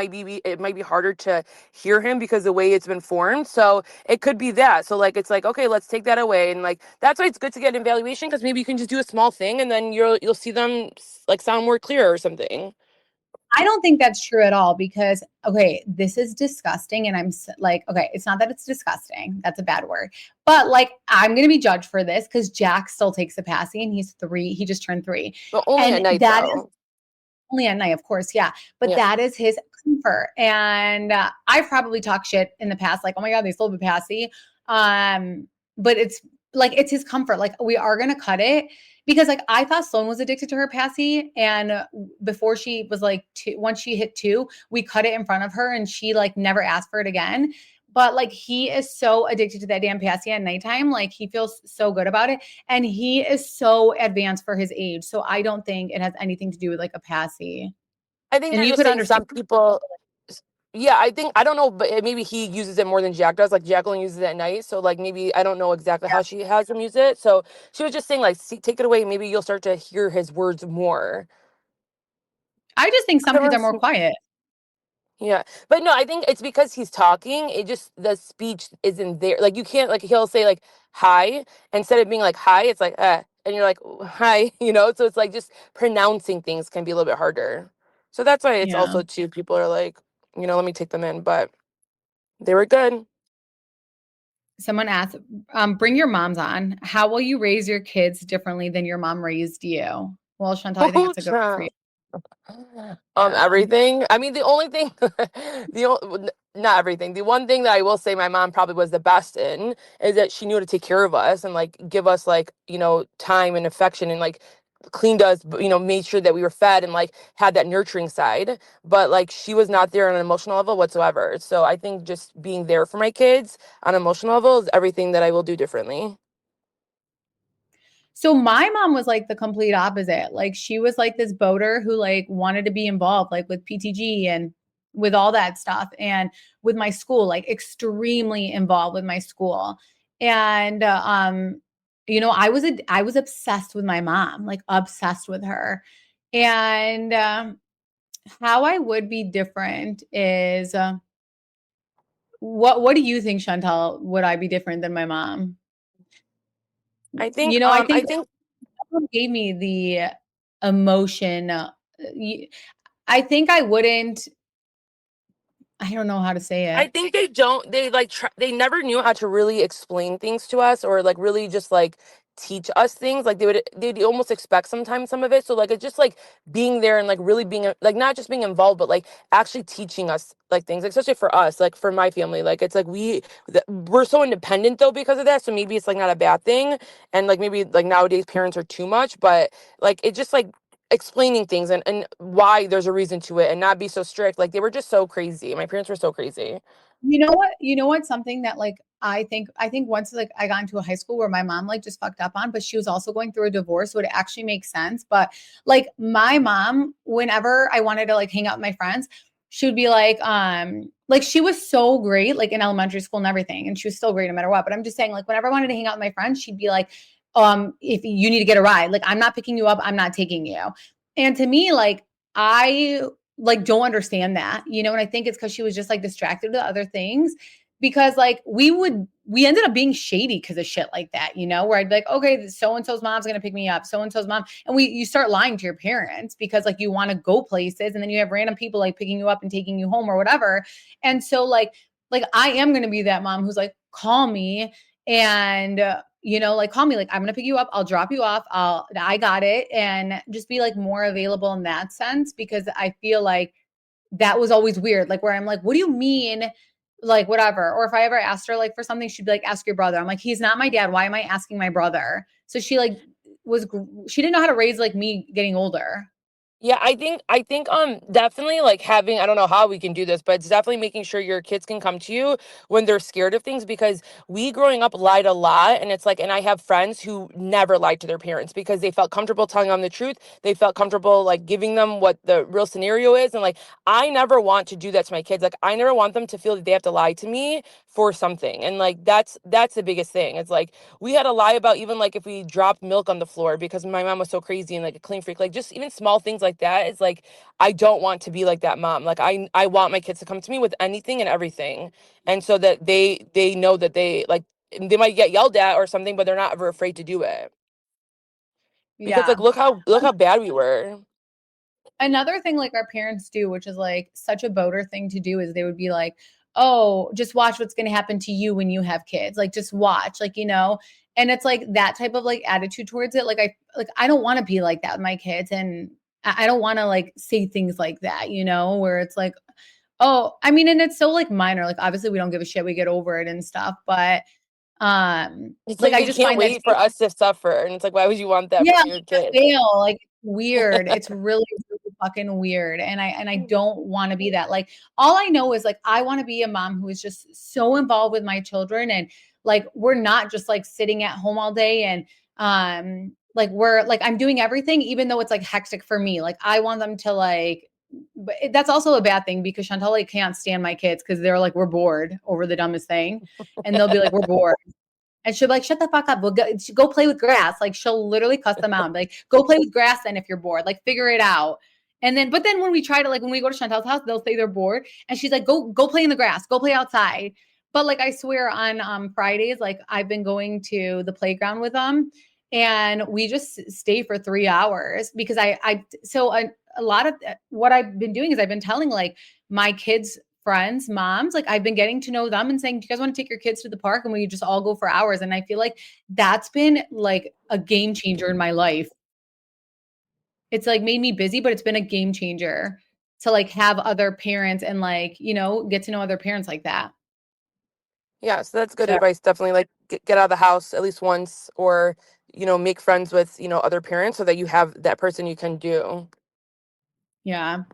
might be harder to hear him because the way it's been formed. So it could be that. So like it's like, okay, let's take that away. And like that's why it's good to get an evaluation, because maybe you can just do a small thing and then you'll see them like sound more clear or something. I don't think that's true at all because, okay, this is disgusting. And like, okay, it's not that it's disgusting. That's a bad word. But like, I'm going to be judged for this because Jack still takes a passy and he's 3. He just turned 3. But only at And night that is though. only at night, of course. Yeah. But Yeah. that is his comfort. And I've probably talked shit in the past, like, oh my God, they still have a passy. But it's like, it's his comfort. Like, we are going to cut it because like I thought Sloan was addicted to her passy. And before she was like 2, once she hit 2, we cut it in front of her and she like never asked for it again. But like he is so addicted to that damn passy at nighttime. Like he feels so good about it. And he is so advanced for his age. So I don't think it has anything to do with like a passy. I think And they're you just could saying understand. some people. Yeah, I don't know, but maybe he uses it more than Jack does. Like Jack only uses it at night, so like maybe I don't know exactly how she has him use it. So she was just saying like, see, take it away. Maybe you'll start to hear his words more. I just think some kids are more Otherwise, quiet. yeah, but no, I think it's because he's talking. It just the speech isn't there. Like you can't like he'll say like hi instead of being like hi. It's like and you're like hi, you know. So it's like just pronouncing things can be a little bit harder. So that's why it's Yeah. also too people are like, let me take them in, but they were good. Someone asked, bring your moms on. How will you raise your kids differently than your mom raised you? Well, Chantal, I think Oh, it's a good one for you. Yeah. everything. I mean, the only thing, not everything. The one thing that I will say my mom probably was the best in is that she knew how to take care of us and like give us like, time and affection and like cleaned us, made sure that we were fed and like had that nurturing side. But like she was not there on an emotional level whatsoever. So I think just being there for my kids on an emotional level is everything that I will do differently. So my mom was like the complete opposite. Like she was like this boater who like wanted to be involved like with PTG and with all that stuff and with my school, like extremely involved with my school. And I was obsessed with my mom, like obsessed with her. And how I would be different is what do you think, Chantal? Would I be different than my mom? I think, I think I think someone gave me the emotion. I think I wouldn't. I don't know how to say I it. think they don't. They like they never knew how to really explain things to us, or like really just like teach us things. Like they'd almost expect sometimes some of it. So like it's just like being there and like really being like not just being involved, but like actually teaching us like things, especially for us, like for my family. Like it's like we're so independent though because of that. So maybe it's like not a bad thing, and like maybe like nowadays parents are too much, but like it just like explaining things and why there's a reason to it and not be so strict. Like they were just so crazy. My parents were so crazy. You know what? You know what? Something that like I think once like I got into a high school where my mom like just fucked up on, but she was also going through a divorce, so it actually makes sense. But like my mom, whenever I wanted to like hang out with my friends, she would be like she was so great, like in elementary school and everything, and she was still great no matter what. But I'm just saying, like, whenever I wanted to hang out with my friends, she'd be like, if you need to get a ride, like I'm not picking you up, I'm not taking you. And to me, like I like don't understand that, and I think it's because she was just like distracted with other things. because like we ended up being shady because of shit like that, you know, where I'd be like, okay, so-and-so's mom's going to pick me up, so-and-so's mom. And you start lying to your parents because like you want to go places, and then you have random people like picking you up and taking you home or whatever. And so like I am going to be that mom who's like, call me and, like call me, like I'm going to pick you up. I'll drop you off. I got it. And just be like more available in that sense, because I feel like that was always weird. Like where I'm like, what do you mean? Like whatever. Or if I ever asked her like for something, she'd be like, ask your brother. I'm like, he's not my dad. Why am I asking my brother? So she like she didn't know how to raise like me getting older. Yeah, I think definitely like having, I don't know how we can do this, but it's definitely making sure your kids can come to you when they're scared of things, because we growing up lied a lot, and it's like, and I have friends who never lied to their parents because they felt comfortable telling them the truth. They felt comfortable like giving them what the real scenario is, and like I never want to do that to my kids. Like I never want them to feel that they have to lie to me for something. And like that's the biggest thing. It's like we had to lie about even like if we dropped milk on the floor because my mom was so crazy and like a clean freak, like just even small things like that. It's like I don't want to be like that mom. Like I want my kids to come to me with anything and everything, and so that they know that they might get yelled at or something, but they're not ever afraid to do it, because like Yeah. look how bad we were. Another thing like our parents do, which is like such a boater thing to do, is they would be like, oh, just watch what's going to happen to you when you have kids. Like, just watch, like, and it's like that type of like attitude towards it. I don't want to be like that with my kids. And I don't want to like say things like that, where it's like, oh, I mean, and it's so like minor, like obviously we don't give a shit. We get over it and stuff. But, It's like, like I they just can't find that wait for us to suffer, and it's like, why would you want that yeah, for your like to kid? fail, like weird. It's really, really fucking weird. And I don't want to be that. Like all I know is like I want to be a mom who is just so involved with my children, and like we're not just like sitting at home all day, and like we're like I'm doing everything, even though it's like hectic for me. Like I want them to like, but that's also a bad thing because Chantel like can't stand my kids because they're like, we're bored over the dumbest thing. And they'll be like, we're bored. And she'll be like, shut the fuck up. We'll go play with grass. Like she'll literally cuss them out. Like, go play with grass then if you're bored. Like, figure it out. But then when we try to like when we go to Chantel's house, they'll say they're bored. And she's like, go play in the grass, go play outside. But like I swear on Fridays, like I've been going to the playground with them, and we just stay for 3 hours because a lot of what I've been doing is I've been telling like my kids friends, moms, like I've been getting to know them and saying, do you guys want to take your kids to the park and we just all go for hours? And I feel like that's been like a game changer in my life. It's like made me busy, but it's been a game changer to like have other parents and like, get to know other parents like that. Yeah, so that's good So, advice. Definitely like get out of the house at least once, or make friends with other parents so that you have that person you can do. yeah.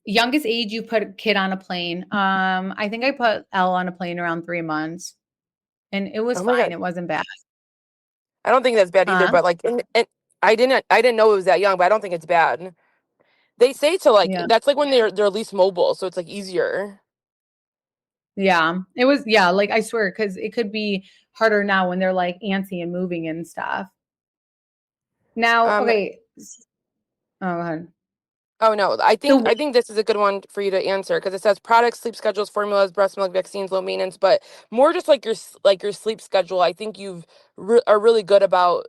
Youngest age you put a kid on a plane. I think I put Elle on a plane around 3 months, and it was Oh my fine. God. It wasn't bad. I don't think that's bad either, Huh? but like and I didn't know it was that young, but I don't think it's bad. They say to like Yeah. that's like when they're least mobile, so it's like easier. Yeah, it was, yeah, like I swear, because it could be harder now when they're like antsy and moving and stuff. Now, Um okay. Oh, go ahead. Oh no, I The think I think this is a good one for you to answer, because it says products, sleep schedules, formulas, breast milk, vaccines, low maintenance, but more just like like your sleep schedule. I think are really good about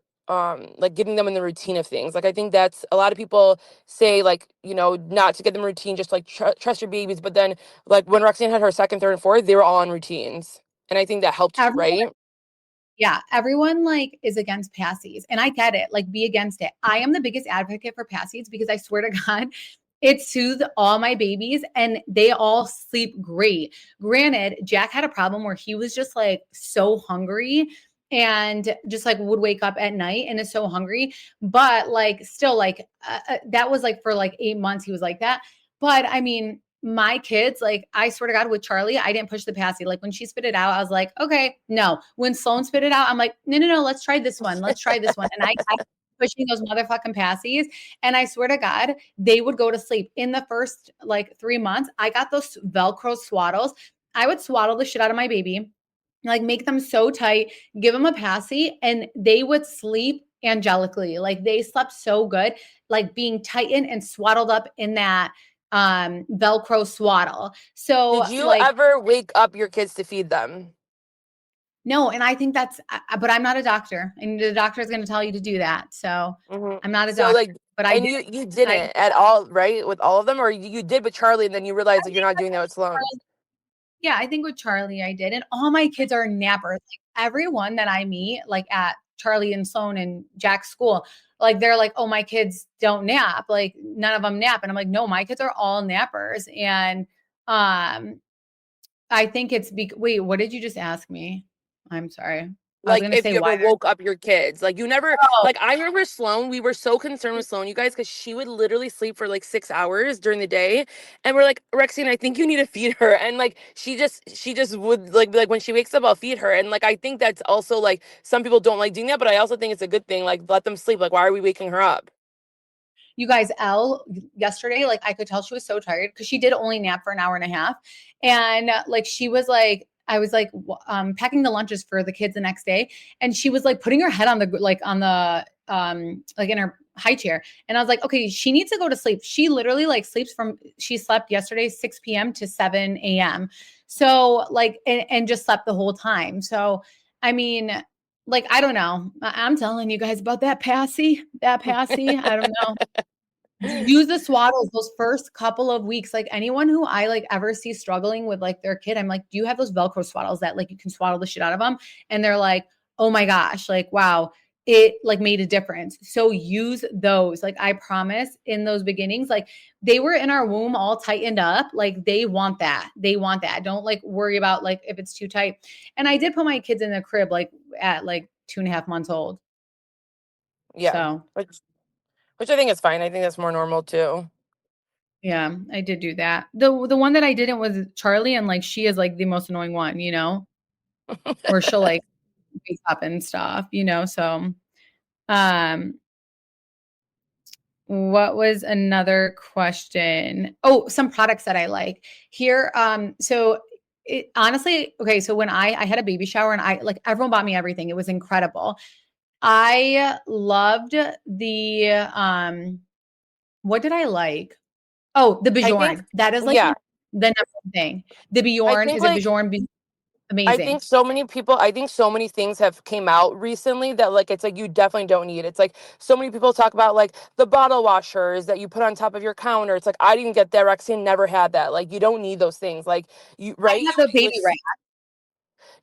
like getting them in the routine of things. Like I think that's a lot of people say like not to get them routine, just like trust your babies. But then like when Roxanne had her second, third, and fourth, they were all on routines, and I think that helped, everyone, right? yeah, everyone like is against passies, and I get it. Like, be against it. I am the biggest advocate for passies because I swear to God, it soothed all my babies and they all sleep great. Granted, Jack had a problem where he was just like so hungry and just like would wake up at night and is so hungry. But like, still, like, that was like for like 8 months, he was like that. But I mean, my kids, like, I swear to God, with Charlie, I didn't push the passy. Like, when she spit it out, I was like, okay, no. When Sloan spit it out, I'm like, no, let's try this one. Let's try this one. And I kept pushing those motherfucking passies. And I swear to God, they would go to sleep. In the first like 3 months, I got those Velcro swaddles. I would swaddle the shit out of my baby, like make them so tight, give them a passy, and they would sleep angelically. Like they slept so good, like being tightened and swaddled up in that Velcro swaddle. So Did you like, ever wake up your kids to feed them? no, and I think that's, but I'm not a doctor, and the doctor is going to tell you to do that. So I'm not a So doctor, like, but I and did. you I didn't at all, right? With all of them, or you did with Charlie, and then you realized that you're think not doing that with Sloan. Yeah, I think with Charlie I did, and all my kids are nappers. Like everyone that I meet, like at Charlie and Sloan and Jack's school, like they're like, "Oh, my kids don't nap. Like none of them nap." And I'm like, "No, my kids are all nappers." And I think it's wait, what did you just ask me? I'm sorry. I was Like, gonna if say you why ever woke up your kids, like you never, oh, like I remember Sloan, we were so concerned with Sloan, you guys, because she would literally sleep for like 6 hours during the day. And we're like, Rexine, I think you need to feed her. And like, she just would like, be like, when she wakes up, I'll feed her. And like, I think that's also like, some people don't like doing that, but I also think it's a good thing. Like, let them sleep. Like, why are we waking her up? you guys, Elle yesterday, like I could tell she was so tired because she did only nap for an hour and a half. And like she was like, I was like packing the lunches for the kids the next day, and she was like putting her head on the like in her high chair. And I was like, okay, she needs to go to sleep. She literally like sleeps she slept yesterday 6 p.m. to 7 a.m. So like and just slept the whole time. So I mean, like I don't know. I'm telling you guys about that passy. That passy. I don't know. Use the swaddles those first couple of weeks. Like anyone who I like ever see struggling with like their kid, I'm like, do you have those Velcro swaddles that like you can swaddle the shit out of them? And they're like, oh my gosh, like wow, it like made a difference. So use those. Like I promise in those beginnings, like they were in our womb all tightened up. Like they want that. They want that. Don't like worry about like if it's too tight. And I did put my kids in the crib like at like 2.5 months old. Yeah. So Which I think is fine. I think that's more normal too. yeah, I did do that. The one that I didn't was Charlie, and like she is like the most annoying one, where she'll like wake up and stuff, So, um, what was another question? Oh, some products that I like here. So it honestly, okay. So when I had a baby shower and I like everyone bought me everything. It was incredible. I loved the what did I like? Oh, the I think, Bjorn. That is like yeah, the number one thing. The I Bjorn think is a like, Bjorn amazing. I think so many things have came out recently that like it's like you definitely don't need. It's like so many people talk about like the bottle washers that you put on top of your counter. It's like I didn't get that. Rexine never had that. Like you don't need those things. Like you I right? have the You would baby rack.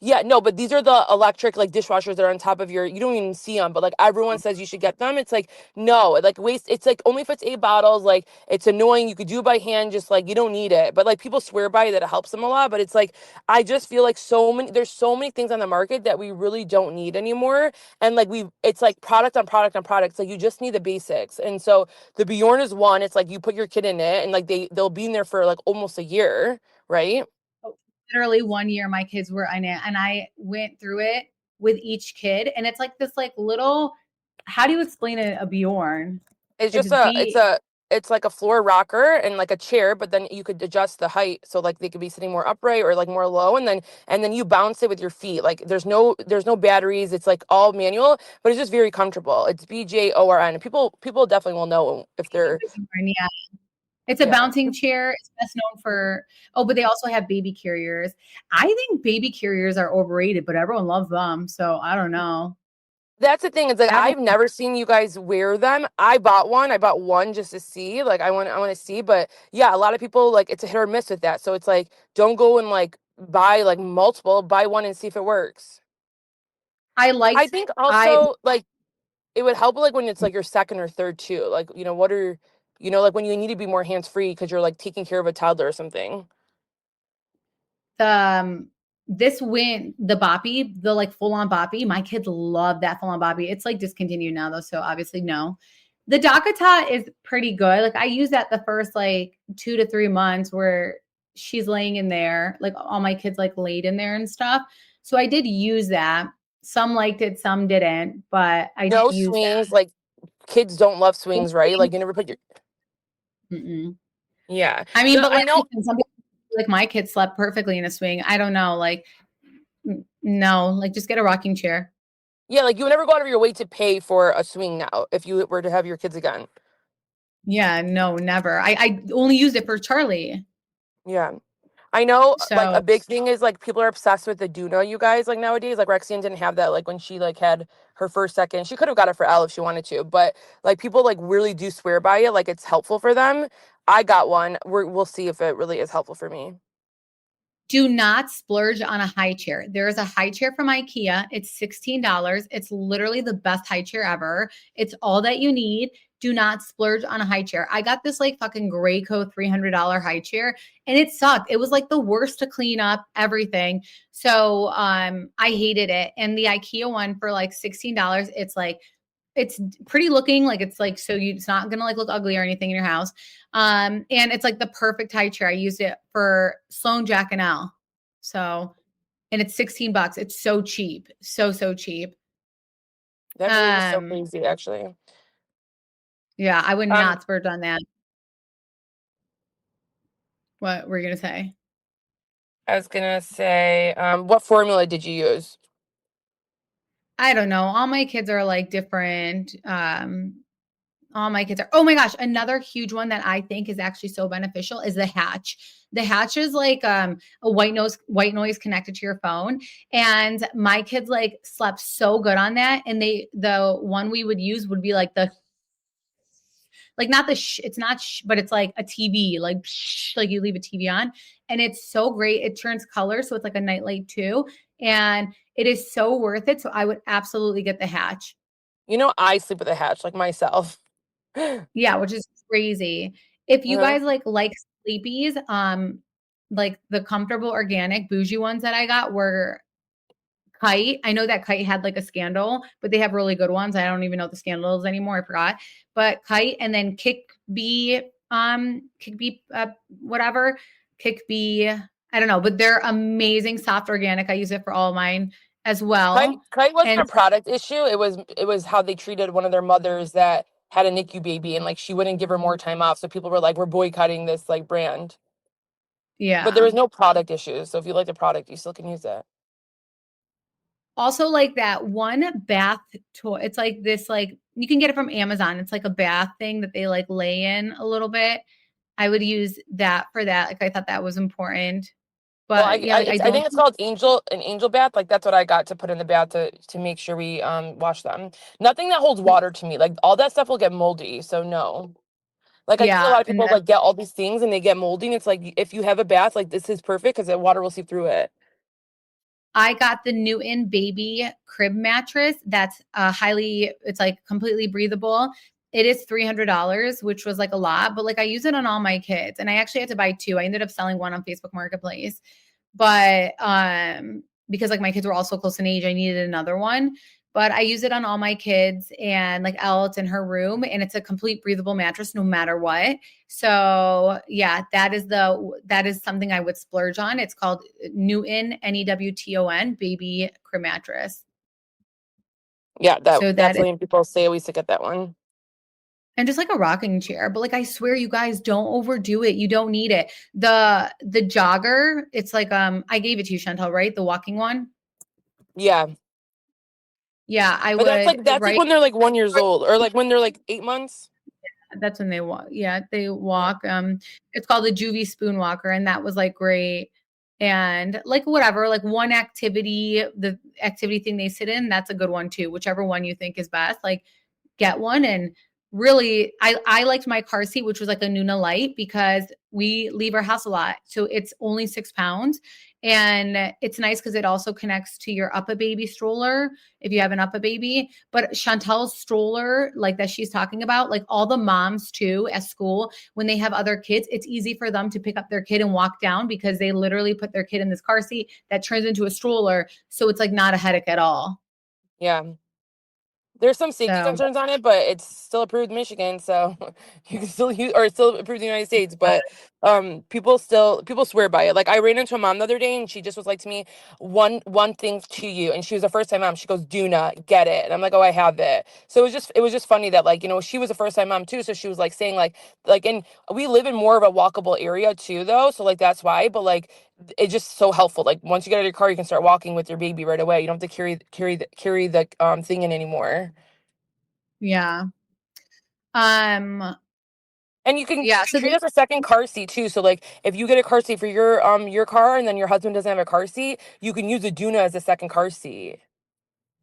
yeah, no, but these are the electric like dishwashers that are on top of your. You don't even see them, but like everyone says you should get them. It's like no, like waste. It's like only if it's 8 bottles. Like it's annoying. You could do it by hand. Just like you don't need it. But like people swear by it that it helps them a lot. But it's like I just feel like so many. There's so many things on the market that we really don't need anymore. And like it's like product on product on product. Like you just need the basics. And so the Bjorn is one. It's like you put your kid in it, and like they'll be in there for like almost a year, right? Literally 1 year my kids were in it, and I went through it with each kid, and it's like this like little, how do you explain a Bjorn? It's It's just it's like a floor rocker and like a chair, but then you could adjust the height so like they could be sitting more upright or like more low, and then you bounce it with your feet. Like there's no batteries. It's like all manual, but it's just very comfortable. It's BJORN. People definitely will know if they're Yeah. It's a yeah. bouncing chair. It's best known for, oh, but they also have baby carriers. I think baby carriers are overrated, but everyone loves them. So I don't know. That's the thing. It's like Everyone, I've never seen you guys wear them. I bought one. I bought one just to see. Like I want to see. But yeah, a lot of people like it's a hit or miss with that. So it's like don't go and like buy like multiple. Buy one and see if it works. I I liked, think I, also like it would help like when it's like your second or third too. Like what are like when you need to be more hands free because you're like taking care of a toddler or something. um this win the boppy, the like full on boppy. My kids love that full on boppy. It's like discontinued now though, so obviously no. The Dakata is pretty good. Like I use that the first like 2 to 3 months where she's laying in there, like all my kids like laid in there and stuff. So I did use that. Some liked it, some didn't, but I did No use that. swings. Like kids don't love swings, right? Like you never put your Mm-mm. yeah. I mean, The but I like know listen, some people, like my kids slept perfectly in a swing. I don't know, like no, like just get a rocking chair. yeah, like you would never go out of your way to pay for a swing now if you were to have your kids again. Yeah, no, never. I only used it for Charlie. Yeah. I know, like, So a big thing is, like, people are obsessed with the Duna, you guys, like, nowadays. Like, Rexian didn't have that, like, when she, like, had her first, second. She could have got it for Elle if she wanted to, but, like, people, like, really do swear by it, like, it's helpful for them. I got one. We'll see if it really is helpful for me. do not splurge on a high chair. There is a high chair from IKEA. It's $16. It's literally the best high chair ever. It's all that you need. Do not splurge on a high chair. I got this like fucking Graco $300 high chair and it sucked. It was like the worst to clean up, everything. So I hated it. And the IKEA one for like $16, it's pretty looking, like it's like, so it's not gonna like look ugly or anything in your house. And it's like the perfect high chair. I used it for Sloan, Jack, and Elle. So, and it's $16. It's so cheap. So cheap. That really is so Um, crazy, actually. yeah, I would Um, not splurge on that. What were you gonna say? I was gonna say, what formula did you use? I don't know. All my kids are like different. All my kids are. Oh my gosh, another huge one that I think is actually so beneficial is the Hatch. The Hatch is like a white noise connected to your phone, and my kids like slept so good on that. And the one we would use would be like the like not the it's not but it's like a TV, like like you leave a TV on, and it's so great. It turns color, so it's like a nightlight too, and it is so worth it. So I would absolutely get the Hatch. You know, I sleep with a Hatch, like, myself. Yeah, which is crazy. If you Uh-huh. guys like Sleepies, like the comfortable organic bougie ones that I got were Kite. I know that Kite had like a scandal, but they have really good ones. I don't even know the scandals anymore. I forgot. But Kite and then Kick Bee, whatever. Kick Bee, I don't know, but they're amazing, soft organic. I use it for all of mine as well. Kite wasn't And a product issue. It was how they treated one of their mothers that had a NICU baby, and, like, she wouldn't give her more time off. So people were like, "We're boycotting this, like, brand." But there yeah. was no product issues. So if you like the product, you still can use it. Also, like that one bath toy. It's like this, like you can get it from Amazon. It's like a bath thing that they like lay in a little bit. I would use that for that. Like I thought that was important. Well, But yeah, like I I don't think it's called an angel bath. Like, that's what I got to put in the bath to make sure we wash them. Nothing that holds water to me. Like, all that stuff will get moldy. So no. Like, I see a yeah, lot of and people, like, get all these things and they get moldy. And it's like, if you have a bath, like, this is perfect because the water will seep through it. I got the Newton baby crib mattress. That's it's like completely breathable. It is $300, which was like a lot, but like I use it on all my kids. And I actually had to buy two. I ended up selling one on Facebook Marketplace. But because like my kids were all so close in age, I needed another one. But I use it on all my kids and like Elle in her room, and it's a complete breathable mattress no matter what. So yeah, that is something I would splurge on. It's called Newton Newton baby crib mattress. Yeah, So that that's is when people say we used to get that one. and just like a rocking chair, but like I swear you guys don't overdo it. You don't need it. The jogger, it's like I gave it to you, Chantel, right? The walking one. Yeah. Yeah, I But would that's like right when they're like 1 years old, or like when they're like 8 months. that's when they walk. Yeah, they Yeah. walk. It's called the Juvie Spoon Walker, and that was like great. And like whatever, like one activity, the activity thing they sit in, that's a good one too. Whichever one you think is best, like get one. And really, I liked my car seat, which was like a Nuna Light, because we leave our house a lot, so it's only 6 pounds. And it's nice because it also connects to your Up a Baby stroller if you have an Up a Baby. But Chantel's stroller, like that she's talking about, like all the moms too at school, when they have other kids, it's easy for them to pick up their kid and walk down because they literally put their kid in this car seat that turns into a stroller. So it's like not a headache at all. Yeah. There's some safety So concerns on it, but it's still approved in Michigan, so you can still use, or it's still approved in the United States. But people swear by it. Like, I ran into a mom the other day, and she just was like to me, one thing to you, and she was a first time mom. She goes, "Do not get it," and I'm like, "Oh, I have it." So it was just funny that, like, she was a first time mom too, so she was like saying like, and we live in more of a walkable area too, though, so like that's why. But like, it's just so helpful. Like, once you get out of your car, you can start walking with your baby right away. You don't have to carry the thing in anymore. yeah. Um And you can Yeah. So treat it as a second car seat too. So like if you get a car seat for your car and then your husband doesn't have a car seat, you can use the Duna as a second car seat.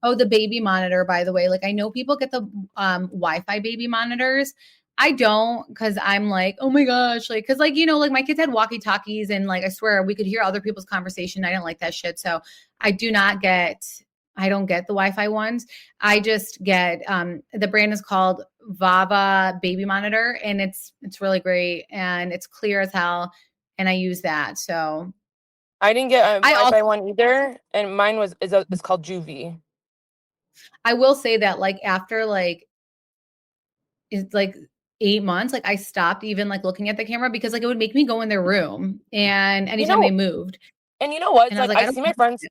Oh, the baby monitor, by the way. Like, I know people get the Wi-Fi baby monitors. I don't, because I'm like, oh my gosh, like, because like, like my kids had walkie-talkies and like I swear we could hear other people's conversation. I didn't like that shit. So I don't get the Wi-Fi ones. I just get the brand is called Vava Baby Monitor, and it's really great and it's clear as hell. And I use that. So I didn't get a I also Wi-Fi one either, and mine is called Juvie. I will say that like after like it's like 8 months, like I stopped even like looking at the camera because like it would make me go in their room and You anytime they know, moved. and you know what? It's And I was like like, I I don't see my friends.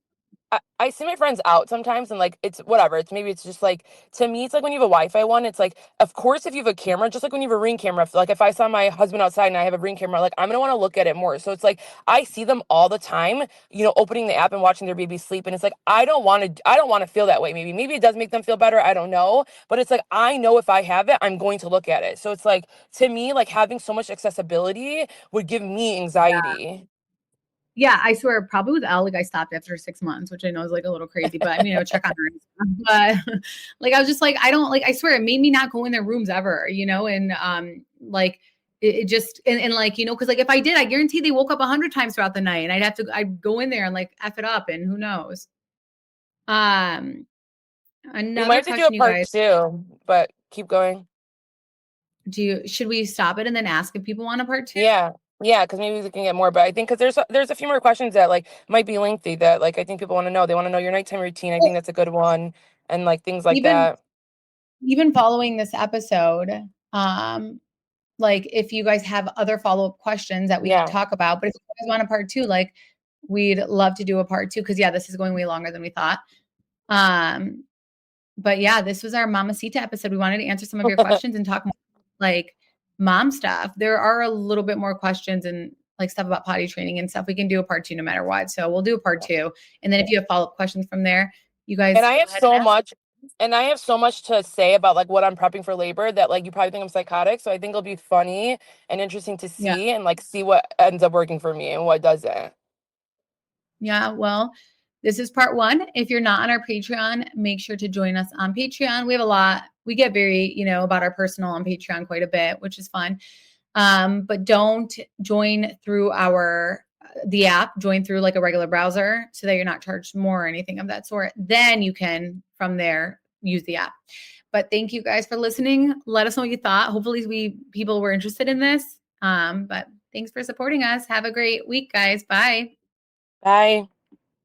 I see my friends out sometimes and like it's whatever. It's just like to me, it's like when you have a Wi-Fi one, it's like, of course, if you have a camera, just like when you have a Ring camera, like if I saw my husband outside and I have a Ring camera, like I'm gonna want to look at it more. So it's like I see them all the time, opening the app and watching their baby sleep. And it's like I don't want to feel that way. Maybe it does make them feel better. I don't know. But it's like I know if I have it, I'm going to look at it. So it's like to me, like having so much accessibility would give me anxiety. yeah, I swear probably with Elle, like I stopped after 6 months, which I know is like a little crazy, but I mean I would check on her and stuff. But like I was just like, I don't like I swear it made me not go in their rooms ever, and like it just and like, because like if I did, I guarantee they woke up 100 times throughout the night and I'd go in there and like F it up and who knows. Um We might Another have to do a question, you part guys. two, but keep going. Should we stop it and then ask if people want a part two? Yeah. Yeah, because maybe we can get more. But I think because there's a few more questions that like might be lengthy that like I think people want to know. They want to know your nighttime routine. I think Well, that's a good one. And like things like even that. even following this episode, like if you guys have other follow-up questions that we could Yeah. talk about, but if you guys want a part two, like we'd love to do a part two because yeah, this is going way longer than we thought. Um, but yeah, this was our Mamacita episode. We wanted to answer some of your questions and talk more, like mom stuff. There are a little bit more questions and like stuff about potty training and stuff. We can do a part two no matter what. So we'll do a part two. And then if you have follow-up questions from there, you And guys I go have ahead and so ask. much and I have so much to say about like what I'm prepping for labor that like you probably think I'm psychotic. So I think it'll be funny and interesting to Yeah. see and like see what ends up working for me and what doesn't. Yeah, well, this is part one. If you're not on our Patreon, make sure to join us on Patreon. We have a lot. We get very, about our personal on Patreon quite a bit, which is fun. But don't join through the app, join through like a regular browser so that you're not charged more or anything of that sort. Then you can from there use the app. But thank you guys for listening. Let us know what you thought. Hopefully people were interested in this. But thanks for supporting us. Have a great week, guys. Bye. Bye.